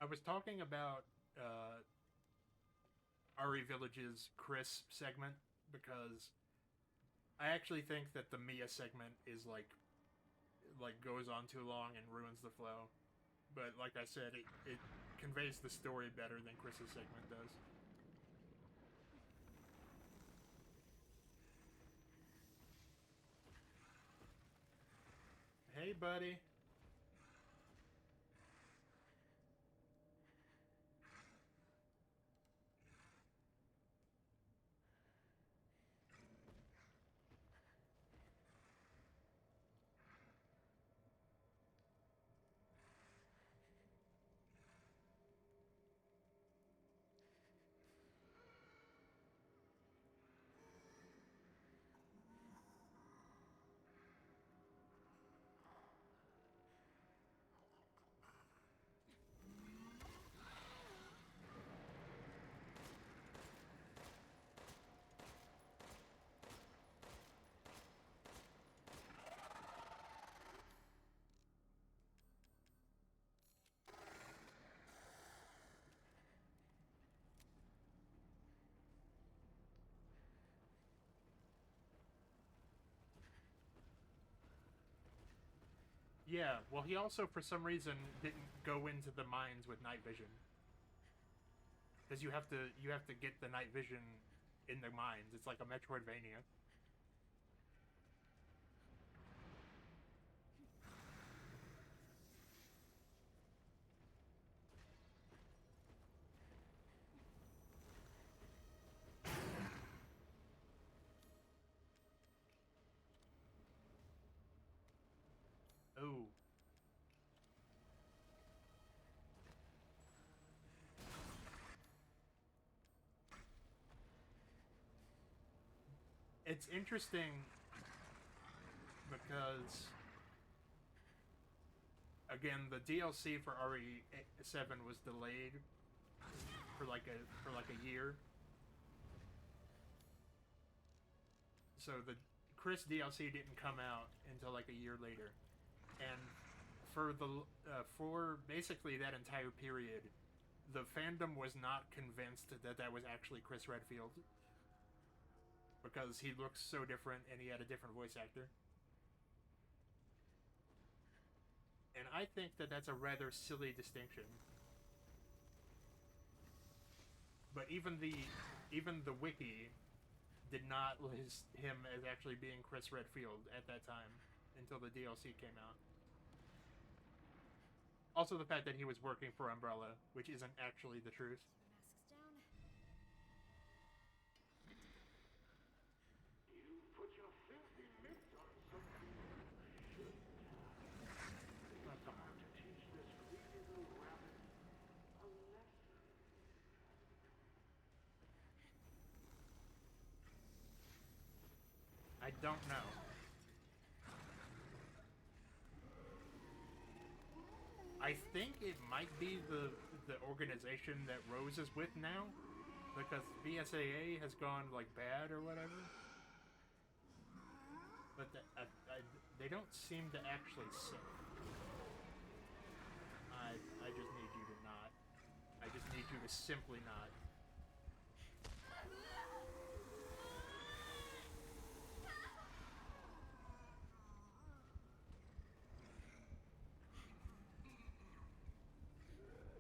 I was talking about RE Village's Chris segment because I actually think that the Mia segment is like goes on too long and ruins the flow. But like I said, it conveys the story better than Chris's segment does. Hey, buddy. Yeah, well, he also, for some reason, didn't go into the mines with night vision. Because you have to get the night vision in the mines. It's like a Metroidvania. Oh. It's interesting because again, the DLC for RE7 was delayed for like a year. So the Chris DLC didn't come out until like a year later. And for basically that entire period, the fandom was not convinced that that was actually Chris Redfield because he looks so different and he had a different voice actor. And I think that that's a rather silly distinction. But even the wiki did not list him as actually being Chris Redfield at that time until the DLC came out. Also, the fact that he was working for Umbrella, which isn't actually the truth. Masks down. You put your filthy mitts on something you shouldn't have. Oh, come on. To teach this greedy little rabbit a lesson. I don't know. I think it might be the organization that Rose is with now, because BSAA has gone like bad or whatever. But they don't seem to actually say. I just need you to not. I just need you to simply not.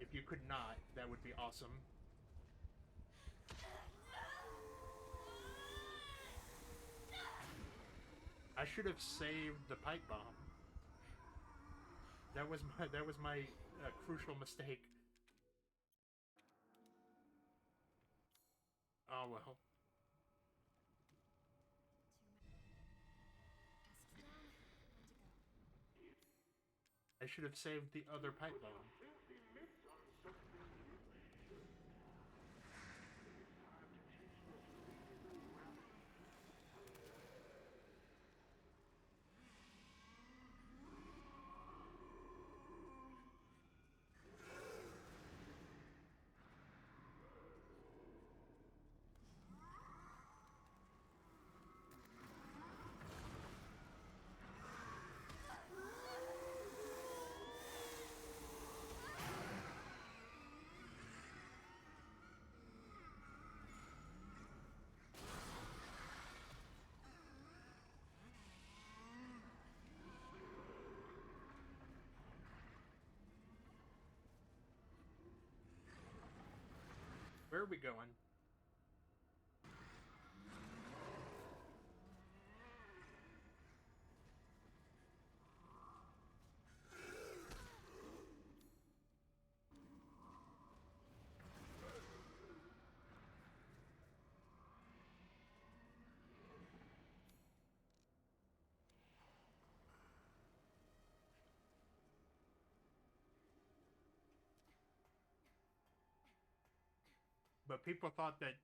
If you could not, that would be awesome. I should have saved the pipe bomb. That was my crucial mistake. Oh well. Masks down. I should have saved the other pipe bomb. Filthy mitts on something new. It's time to teach this weasel rabbit. Where are we going? But people thought that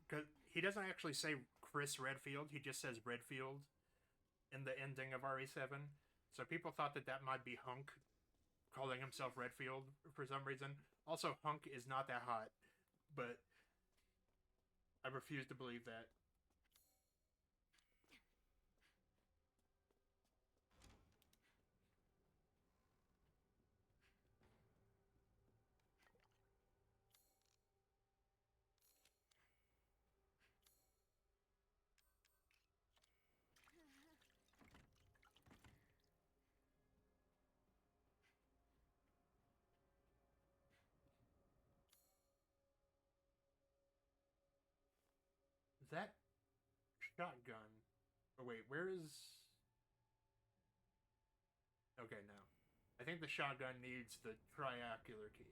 because he doesn't actually say Chris Redfield, he just says Redfield in the ending of RE7. So people thought that that might be Hunk calling himself Redfield for some reason. Also, Hunk is not that hot, but I refuse to believe that. That shotgun. Oh, wait, where is. Okay, no. I think the shotgun needs the triangular key.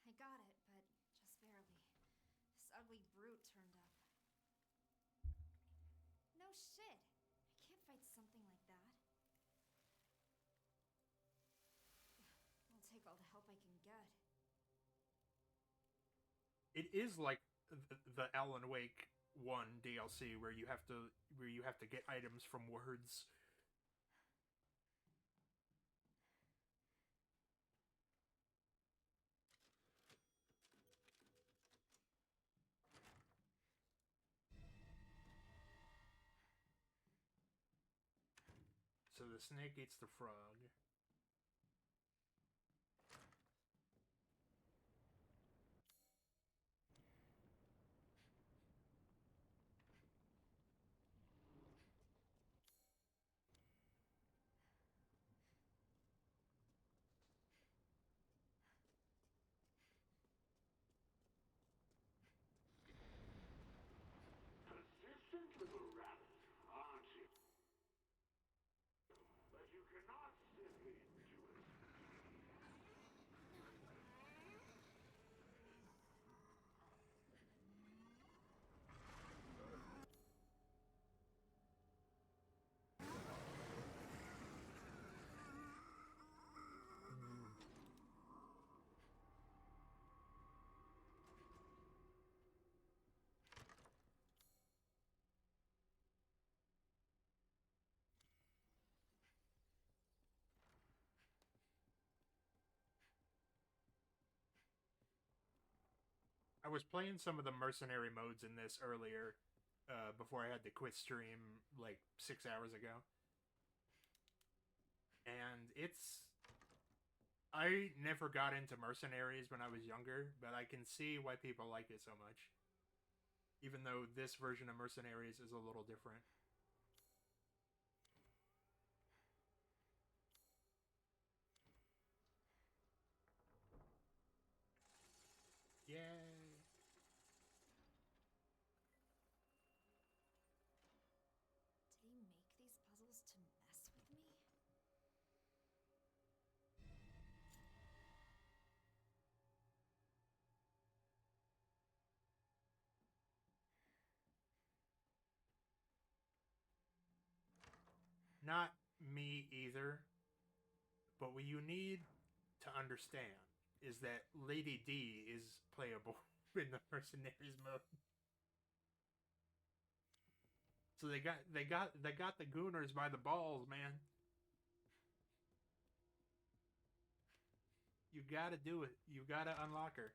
I got it, but just barely. This ugly brute turned up. No shit. I can't fight something like that. I'll take all the help I can get. It is like the Alan Wake 1 DLC where you have to get items from words. So the snake eats the frog. Persistent little rabbit, aren't you? But you cannot slip into it. I was playing some of the mercenary modes in this earlier, before I had to quit stream like 6 hours ago. And I never got into mercenaries when I was younger, but I can see why people like it so much. Even though this version of mercenaries is a little different. Yay! Did he make these puzzles to not me either. But what you need to understand is that Lady D is playable in the mercenaries mode. So they got the Gooners by the balls, man. You gotta do it. You gotta unlock her.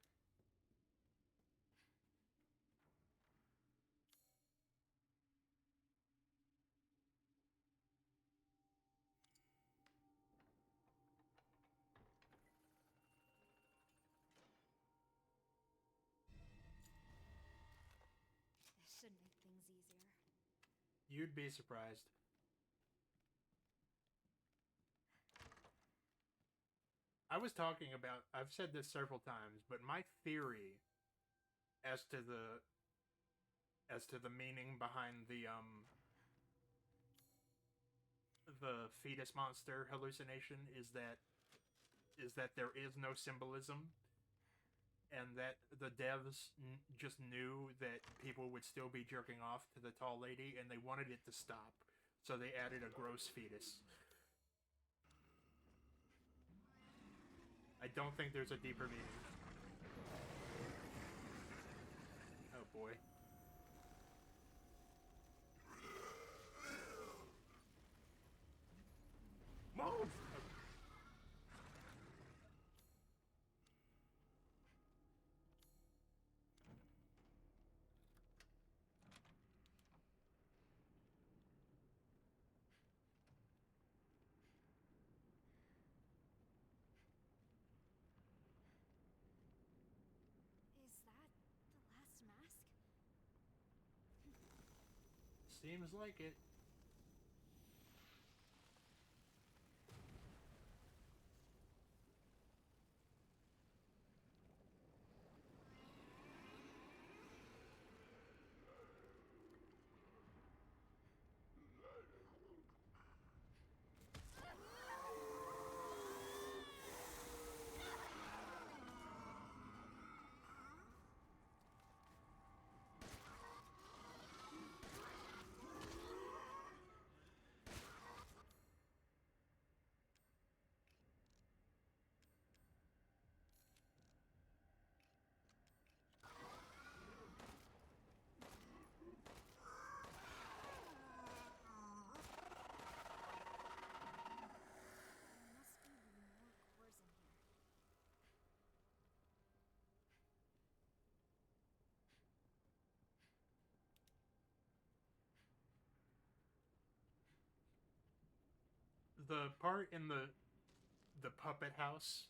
This should make things easier. You'd be surprised. I've said this several times, but my theory as to the meaning behind the fetus monster hallucination is that there is no symbolism, and that the devs just knew that people would still be jerking off to the tall lady, and they wanted it to stop, so they added a gross fetus. I don't think there's a deeper meaning. Oh boy. Move! Is that the last mask? Seems like it. There must be more cores in here. The part in the puppet house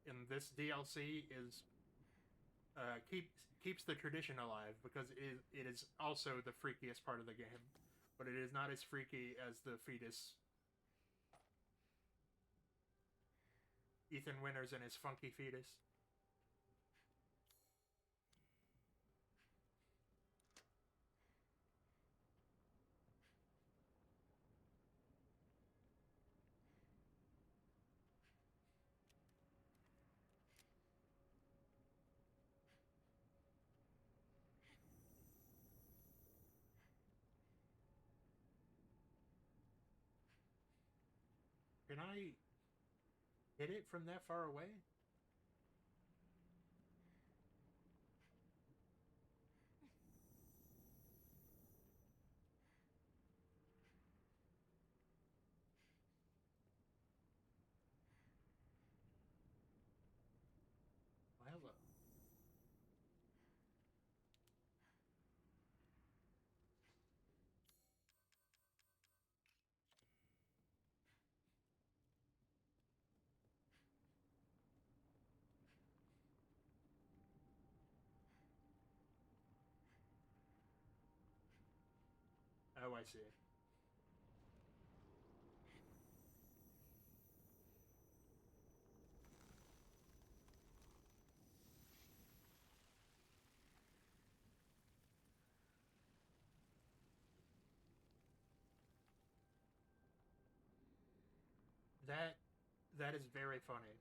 in this DLC is keeps the tradition alive, because it is also the freakiest part of the game, but it is not as freaky as the fetus. Ethan Winters and his funky fetus. Can I hit it from that far away? Well, oh, I see. That is very funny.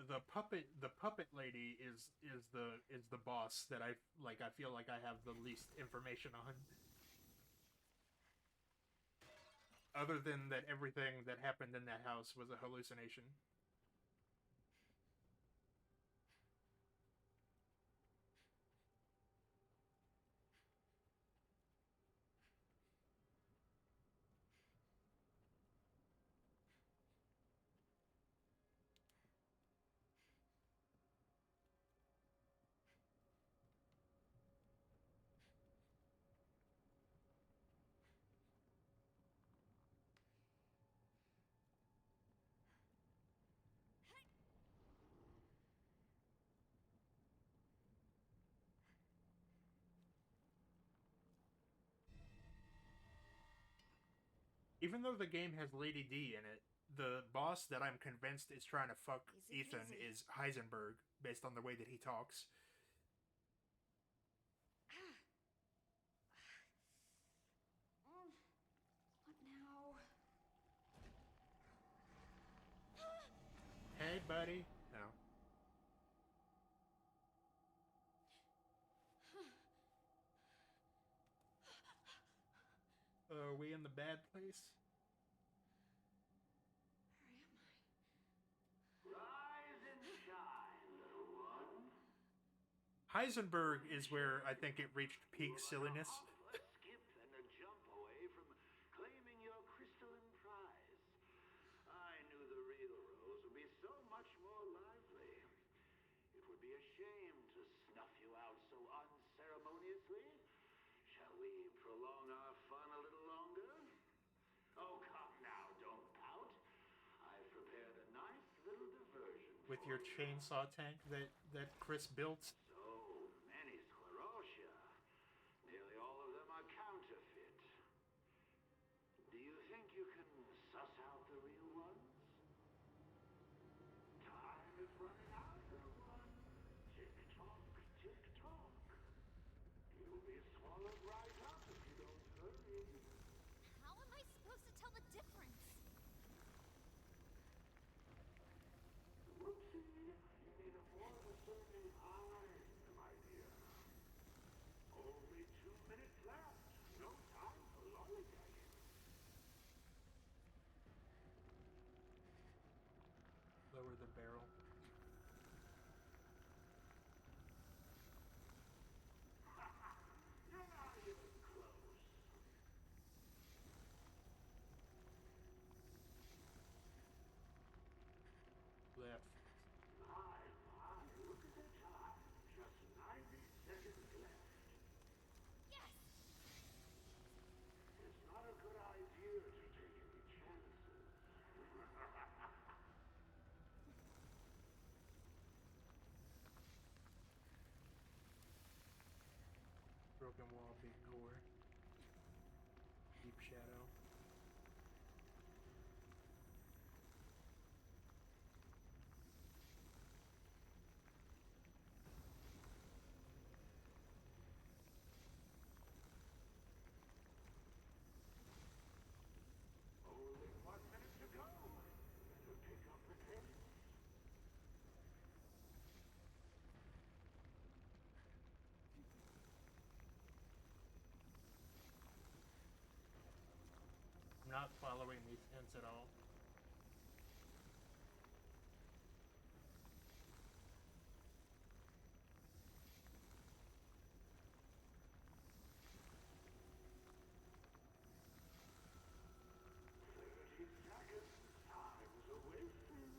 the puppet lady is the boss that I feel like I have the least information on. Other than that everything that happened in that house was a hallucination. Even though the game has Lady D in it, the boss that I'm convinced is trying to fuck Easy Ethan peasy. is Heisenberg, based on the way that he talks. What now? Hey, buddy. No. Are we in the bad place? Rise and shine, little one. Heisenberg is where I think it reached peak silliness. A skip and a jump away from claiming your crystalline prize. I knew the real Rose would be so much more lively. It would be a shame to snuff you out so unceremoniously. Shall we prolong our fun a little longer? Oh, come now, don't pout. I've prepared a nice little diversion With for your you. chainsaw tank that Chris built. So many sclerotia. Nearly all of them are counterfeit. Do you think you can suss out the real ones? Time is running out, little one. Tick-tock, tick-tock. You'll be swallowed right up if you don't hurry. How am I supposed to tell the difference? Whoopsie. You need a more discerning eye, my dear. Only 2 minutes left. No time for lollygagging. Lower the barrel. You're not even close. Left. My, look at the time. Just 90 seconds left. Yes! It's not a good idea to take any chances. Broken wall, big gore. Deep shadow. Only 1 minute to go. Better pick up the pace. I'm not following these hints at all. Time's a wasting.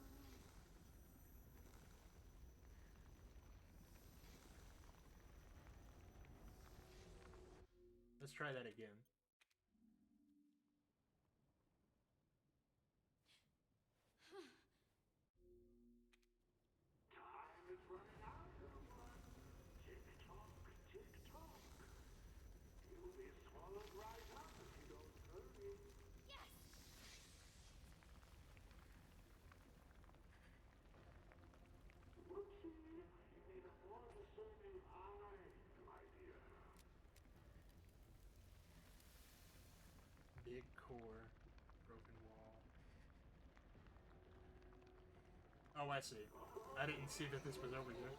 Let's try that again. Time is running out, little one. Tick-tock, tick-tock. You'll be swallowed right up if you don't hurry. Yes! Whoopsie. You need a more discerning eye, my dear. Big core. Broken wall. Oh, I see. I didn't see that this was over here.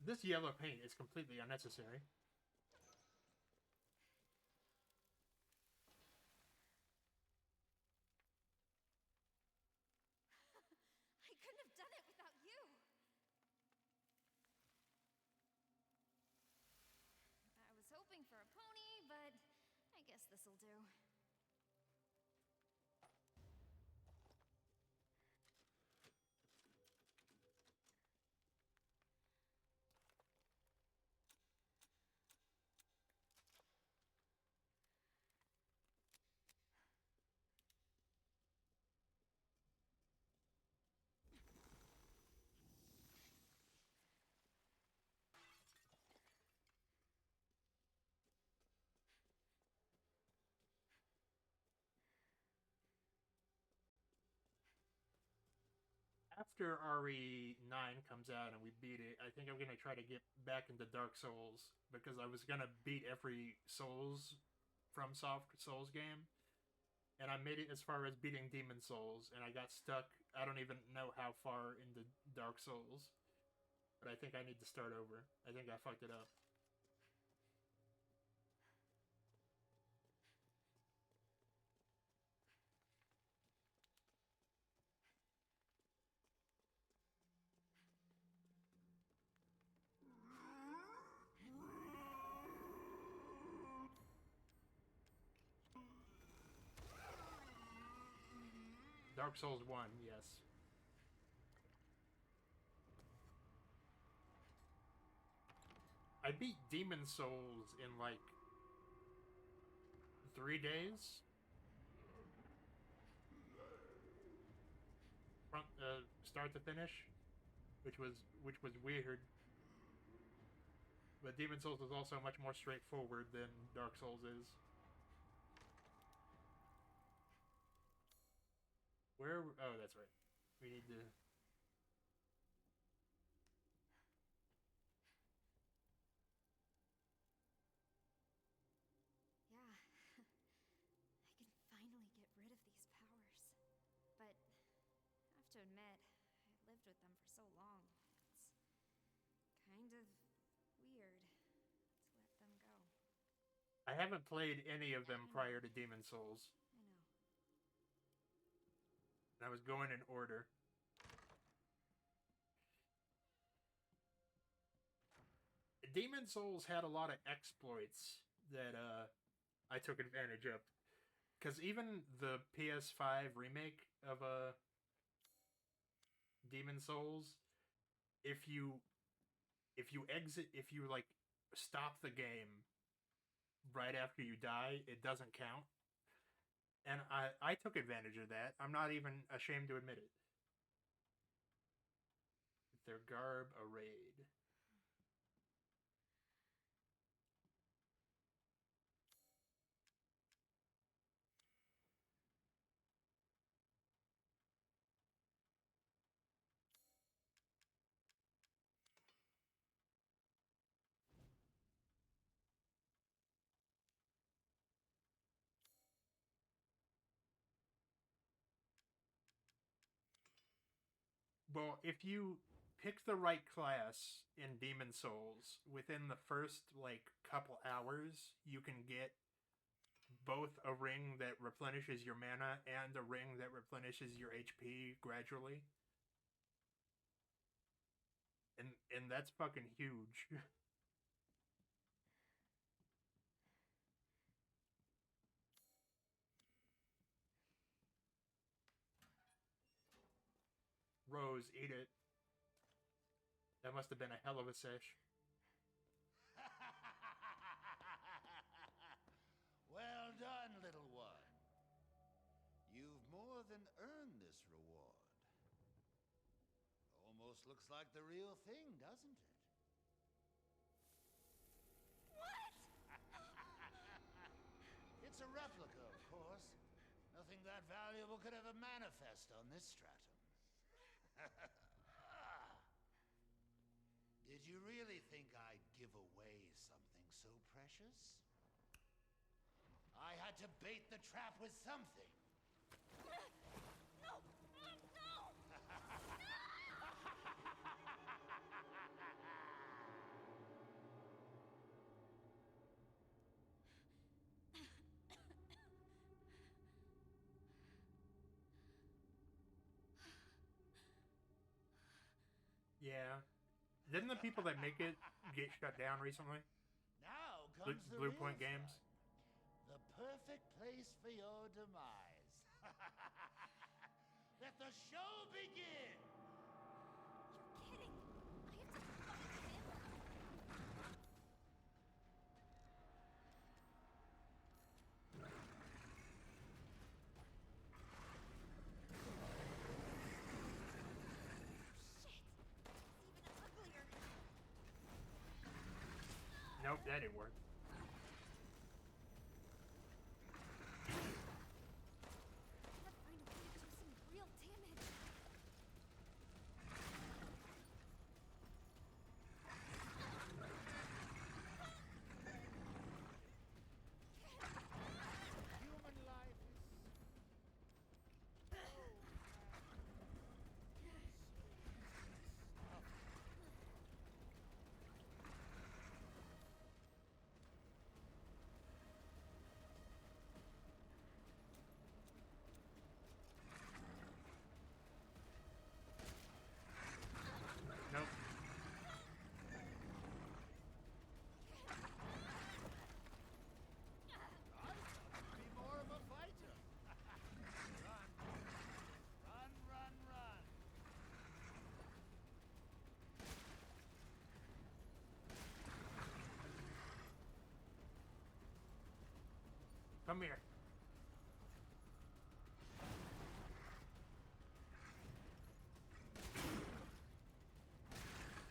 This yellow paint is completely unnecessary. I couldn't have done it without you. I was hoping for a pony, but I guess this'll do. After RE9 comes out and we beat it, I think I'm gonna try to get back into Dark Souls because I was gonna beat every Souls from Soft Souls game, and I made it as far as beating Demon Souls, and I got stuck. I don't even know how far into Dark Souls, but I think I need to start over. I think I fucked it up. Dark Souls 1, yes. I beat Demon Souls in like 3 days. From start to finish, which was weird. But Demon Souls is also much more straightforward than Dark Souls is. Where? Oh, that's right. We need to. Yeah. I can finally get rid of these powers. But I have to admit, I lived with them for so long. It's kind of weird to let them go. I haven't played any of them prior to Demon Souls. I know. And I was going in order. Demon Souls had a lot of exploits that I took advantage of. Because even the PS5 remake of Demon Souls, if you like stop the game right after you die, it doesn't count. And I took advantage of that. I'm not even ashamed to admit it. Their garb arrayed. Well, if you pick the right class in Demon Souls, within the first, like, couple hours, you can get both a ring that replenishes your mana and a ring that replenishes your HP gradually. And that's fucking huge. Rose, eat it. That must have been a hell of a sesh. Well done, little one. You've more than earned this reward. Almost looks like the real thing, doesn't it? What? It's a replica, of course. Nothing that valuable could ever manifest on this stratum. Did you really think I'd give away something so precious? I had to bait the trap with something. No! No! Yeah. Didn't the people that make it get shut down recently? Now comes the Blue real Point Games? fun. The perfect place for your demise. Let the show begin! You're kidding. I have to find him. Shit! It's even uglier. Nope, that didn't work. Gotta find a way to do some real damage. Human life is Nope. be more of a fighter. Run. Run, run, run. Come here.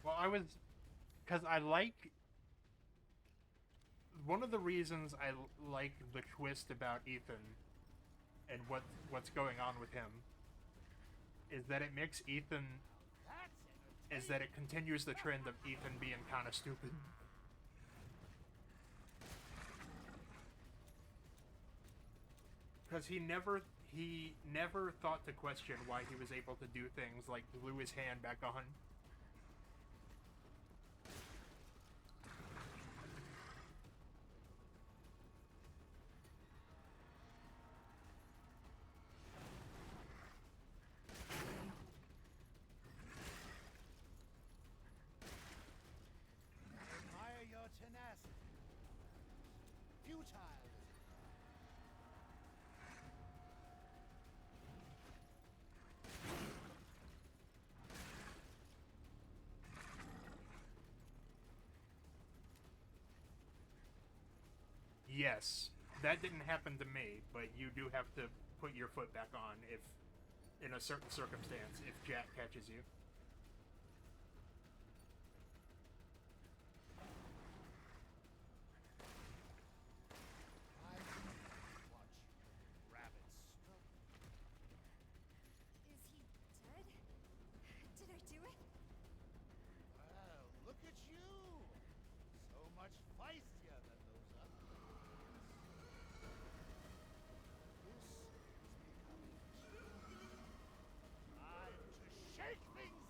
Well, because I like, one of the reasons I like the twist about Ethan and what's going on with him is that it makes Ethan, That's is that it continues the trend of Ethan being kind of stupid. Because he never thought to question why he was able to do things like glue his hand back on. I admire your tenacity. Futile. Yes, that didn't happen to me, but you do have to put your foot back on if, in a certain circumstance, if Jack catches you. I watch rabbits struggle. Is he dead? Did I do it? Well, look at you! So much feistier than those others. This is becoming time to shake things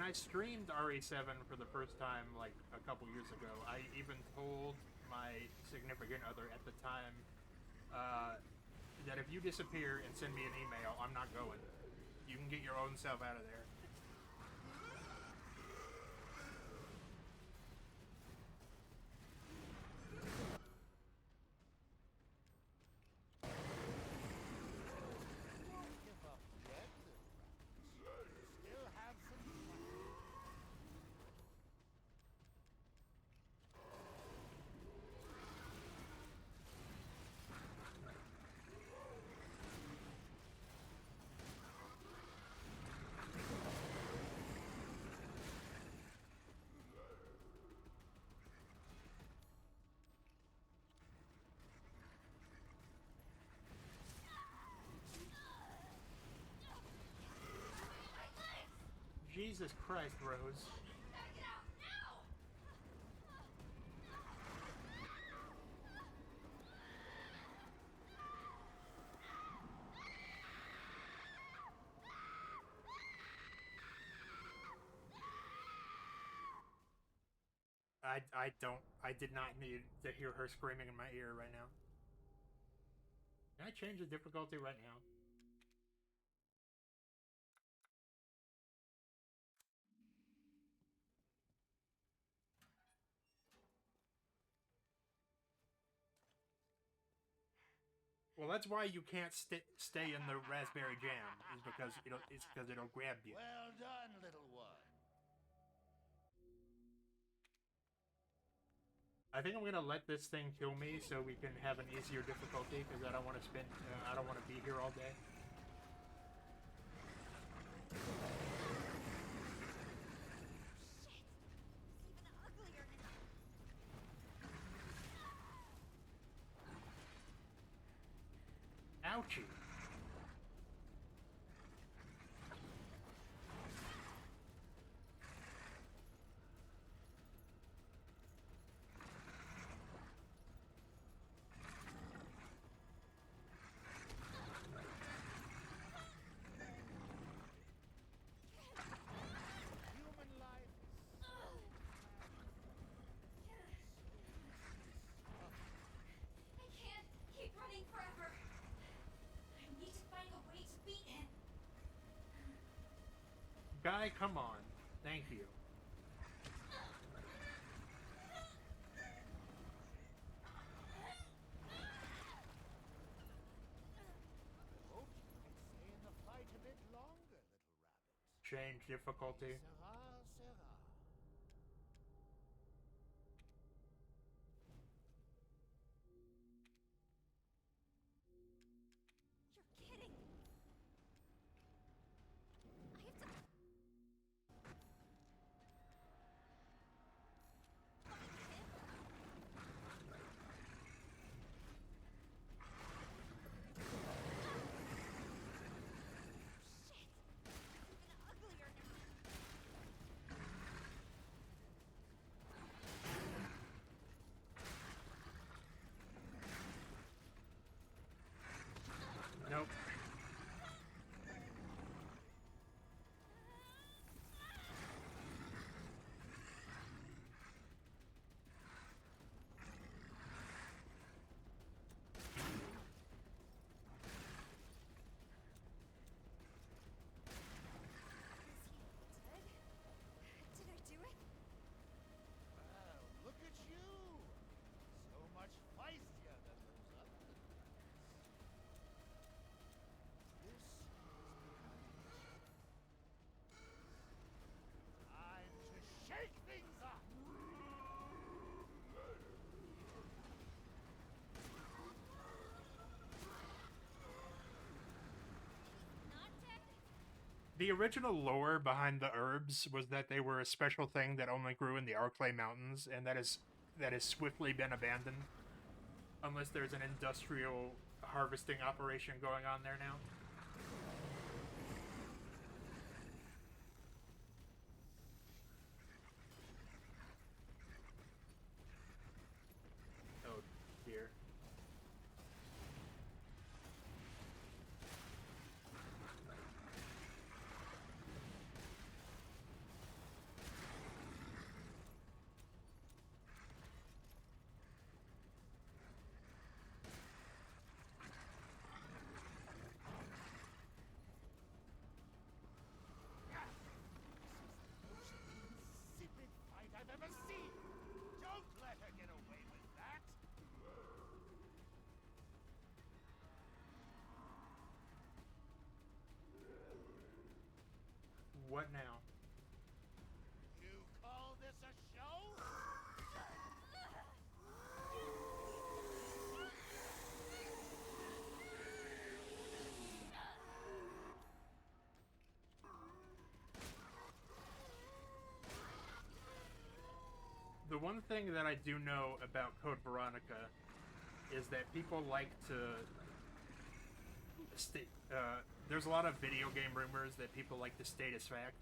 I streamed RE7 for the first time like a couple years ago, I even told my significant other at the time that if you disappear and send me an email, I'm not going. You can get your own self out of there. Give up yet, little rabbits. Still have some time. Jesus Christ, Rose. I did not need to hear her screaming in my ear right now. Can I change the difficulty right now? Well, that's why you can't stay in the raspberry jam, is because it'll grab you. Well done, little one. I think I'm gonna let this thing kill me so we can have an easier difficulty, because I don't want to I don't want to be here all day. Ouchie. Human life is so I can't keep running forever. I need to find a way to beat him. Guy, come on. Thank you. I hope you can stay in the fight a bit longer, little rabbit. Change difficulty. Sera, sera. You're kidding. I have to. Shit! Even uglier now. Nope. Did I do it? Well, look at you. So much feistier than those other little rabbits. This is becoming time to shake things up. Not dead? The original lore behind the herbs was that they were a special thing that only grew in the Arklay Mountains, and that has swiftly been abandoned. Unless there's an industrial harvesting operation going on there now. Oh dear. What now? You call this a show? The one thing that I do know about Code Veronica is that people like to there's a lot of video game rumors that people like to state as fact.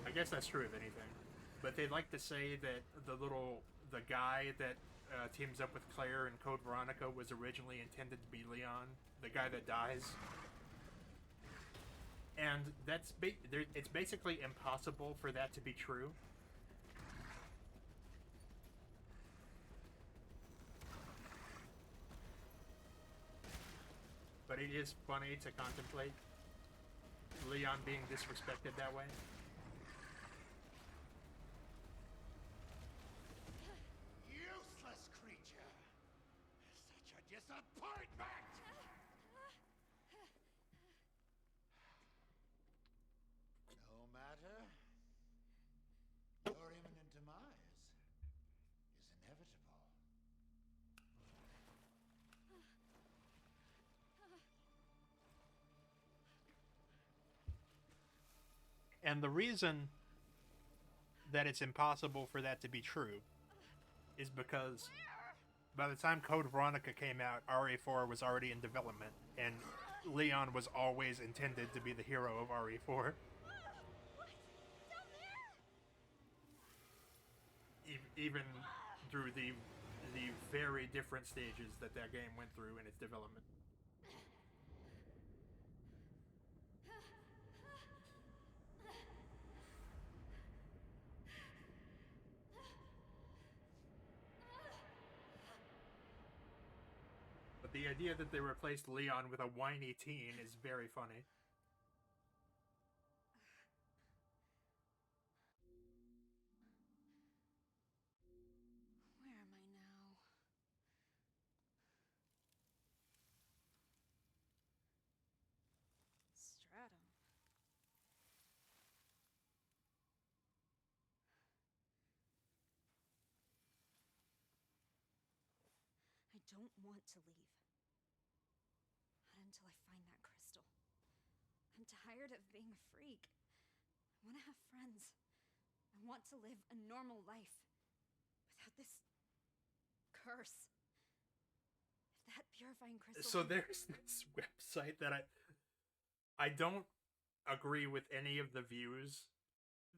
I guess that's true of anything, but they like to say that the guy that teams up with Claire in Code Veronica was originally intended to be Leon, the guy that dies. And it's basically impossible for that to be true. But it is funny to contemplate Leon being disrespected that way. Useless creature! Such a disappointment! No matter. Your imminent demise is inevitable. And the reason that it's impossible for that to be true is because by the time Code Veronica came out, RE4 was already in development, and Leon was always intended to be the hero of RE4. Even through the very different stages that game went through in its development. But the idea that they replaced Leon with a whiny teen is very funny. Where am I now? Stratum. I don't want to leave. Not until I find that crystal. I'm tired of being a freak. I want to have friends. I want to live a normal life. Without this curse. If that purifying crystal... So there's this website that I don't agree with any of the views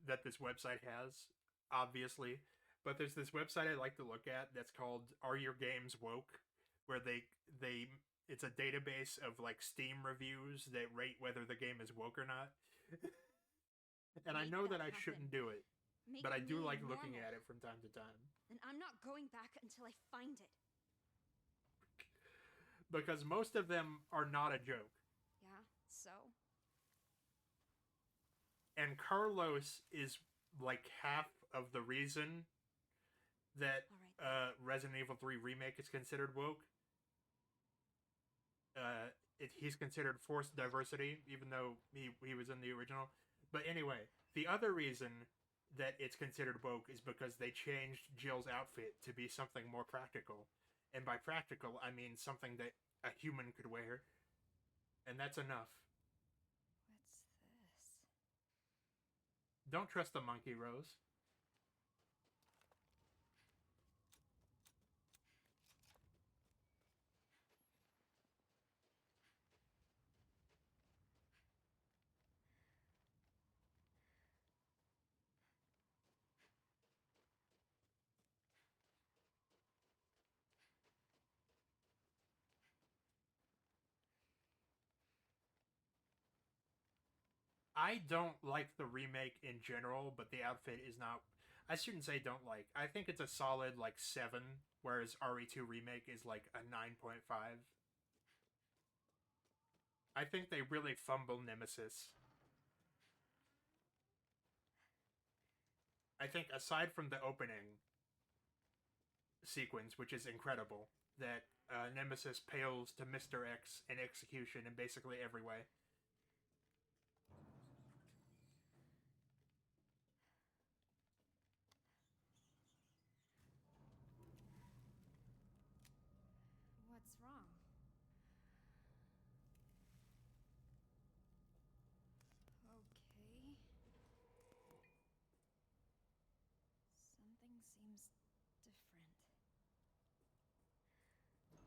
that this website has, obviously. But there's this website I like to look at that's called Are Your Games Woke? Where it's a database of like Steam reviews that rate whether the game is woke or not. And I know that I shouldn't do it, but I do like looking at it from time to time. Then I'm not going back until I find it. Because most of them are not a joke. Yeah, so? And Carlos is like half of the reason that Resident Evil 3 Remake is considered woke. He's considered forced diversity, even though he was in the original. But anyway, the other reason that it's considered woke is because they changed Jill's outfit to be something more practical. And by practical, I mean something that a human could wear. And that's enough. What's this? Don't trust the monkey, Rose. I don't like the remake in general, but the outfit is not... I shouldn't say don't like. I think it's a solid, like, 7, whereas RE2 Remake is, like, a 9.5. I think they really fumble Nemesis. I think aside from the opening sequence, which is incredible, that Nemesis pales to Mr. X in execution in basically every way.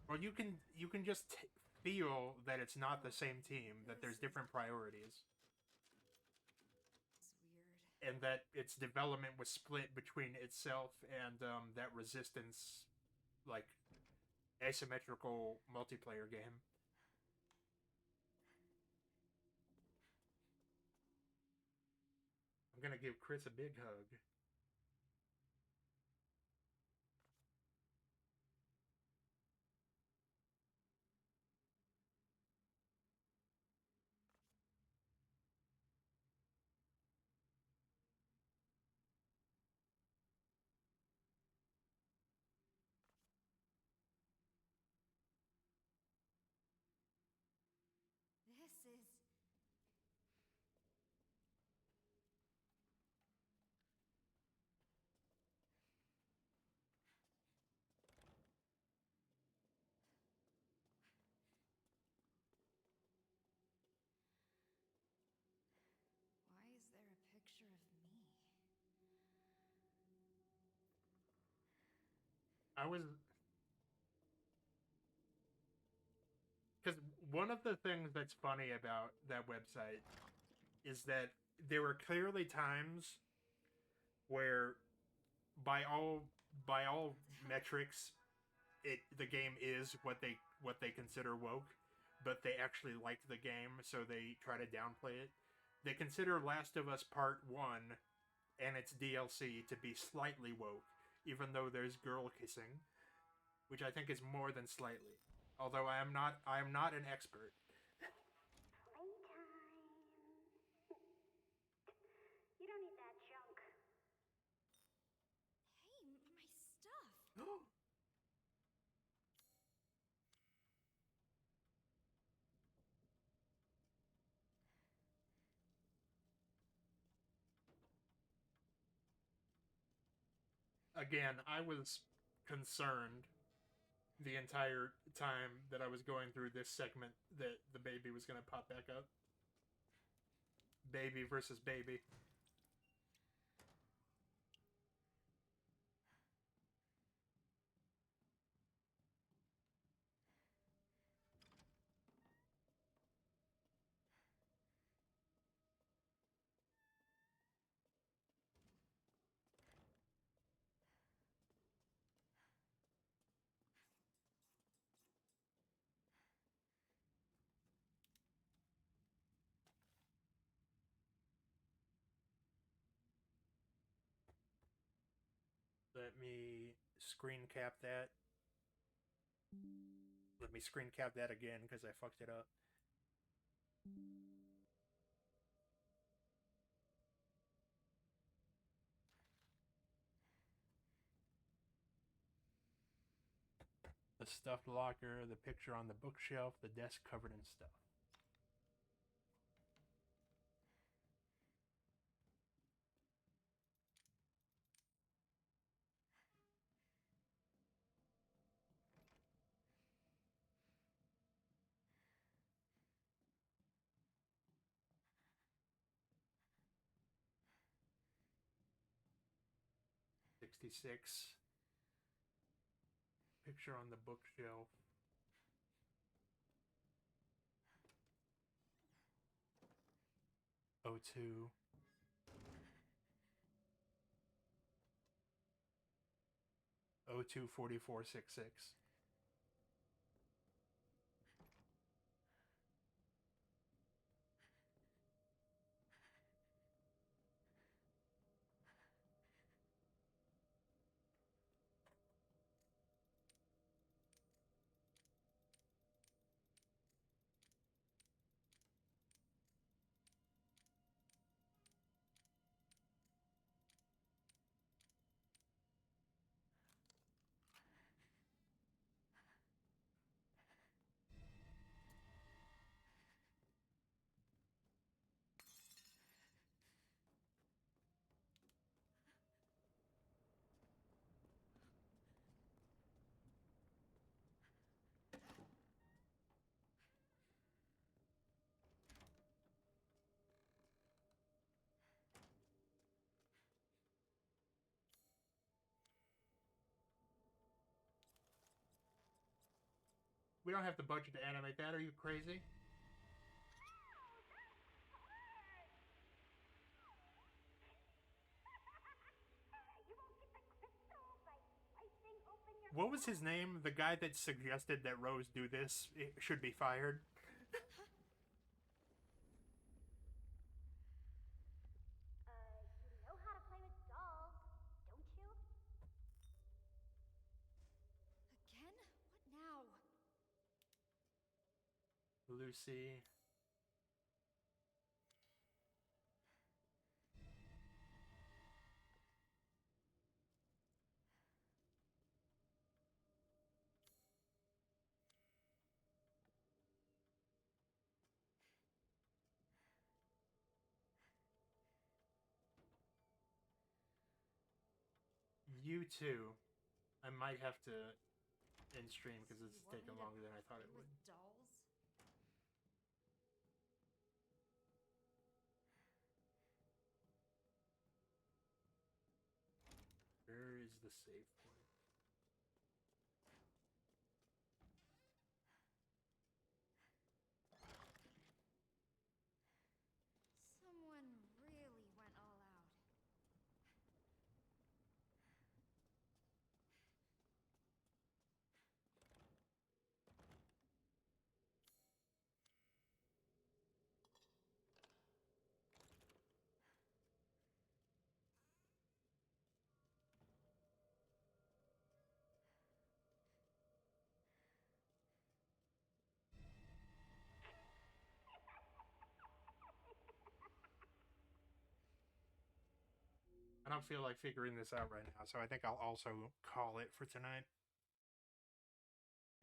Or you can just feel that it's not the same team, that there's different priorities, It's weird. and that its development was split between itself and that Resistance, like, asymmetrical multiplayer game. I'm gonna give Chris a big hug. This is. Why is there a picture of me? I was, because one of the things that's funny about that website is that there were clearly times where, by all metrics, the game is what they consider woke, but they actually like the game, so they try to downplay it. They consider Last of Us Part 1 and its DLC to be slightly woke, even though there's girl kissing, which I think is more than slightly. Although I am not an expert. Playtime. You don't need that junk. Hey, my stuff! Again, I was concerned the entire time that I was going through this segment that the baby was going to pop back up. Baby versus baby. Let me screen cap that. Let me screen cap that again because I fucked it up. The stuffed locker, the picture on the bookshelf, the desk covered in stuff. '66. Picture on the bookshelf. '02. '02 4466. We don't have the budget to animate that. Are you crazy? What was his name? The guy that suggested that Rose do this should be fired. You know how to play with dolls, don't you? Again? What now? Lucy. You too. I might have to end stream because it's You want taking me to longer than I thought it play would. with dolls? Where is the save point? Someone really went all out. I don't feel like figuring this out right now, so I think I'll also call it for tonight.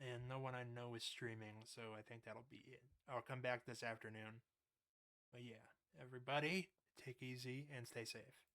And no one I know is streaming, so I think that'll be it. I'll come back this afternoon. But yeah, everybody, take easy and stay safe.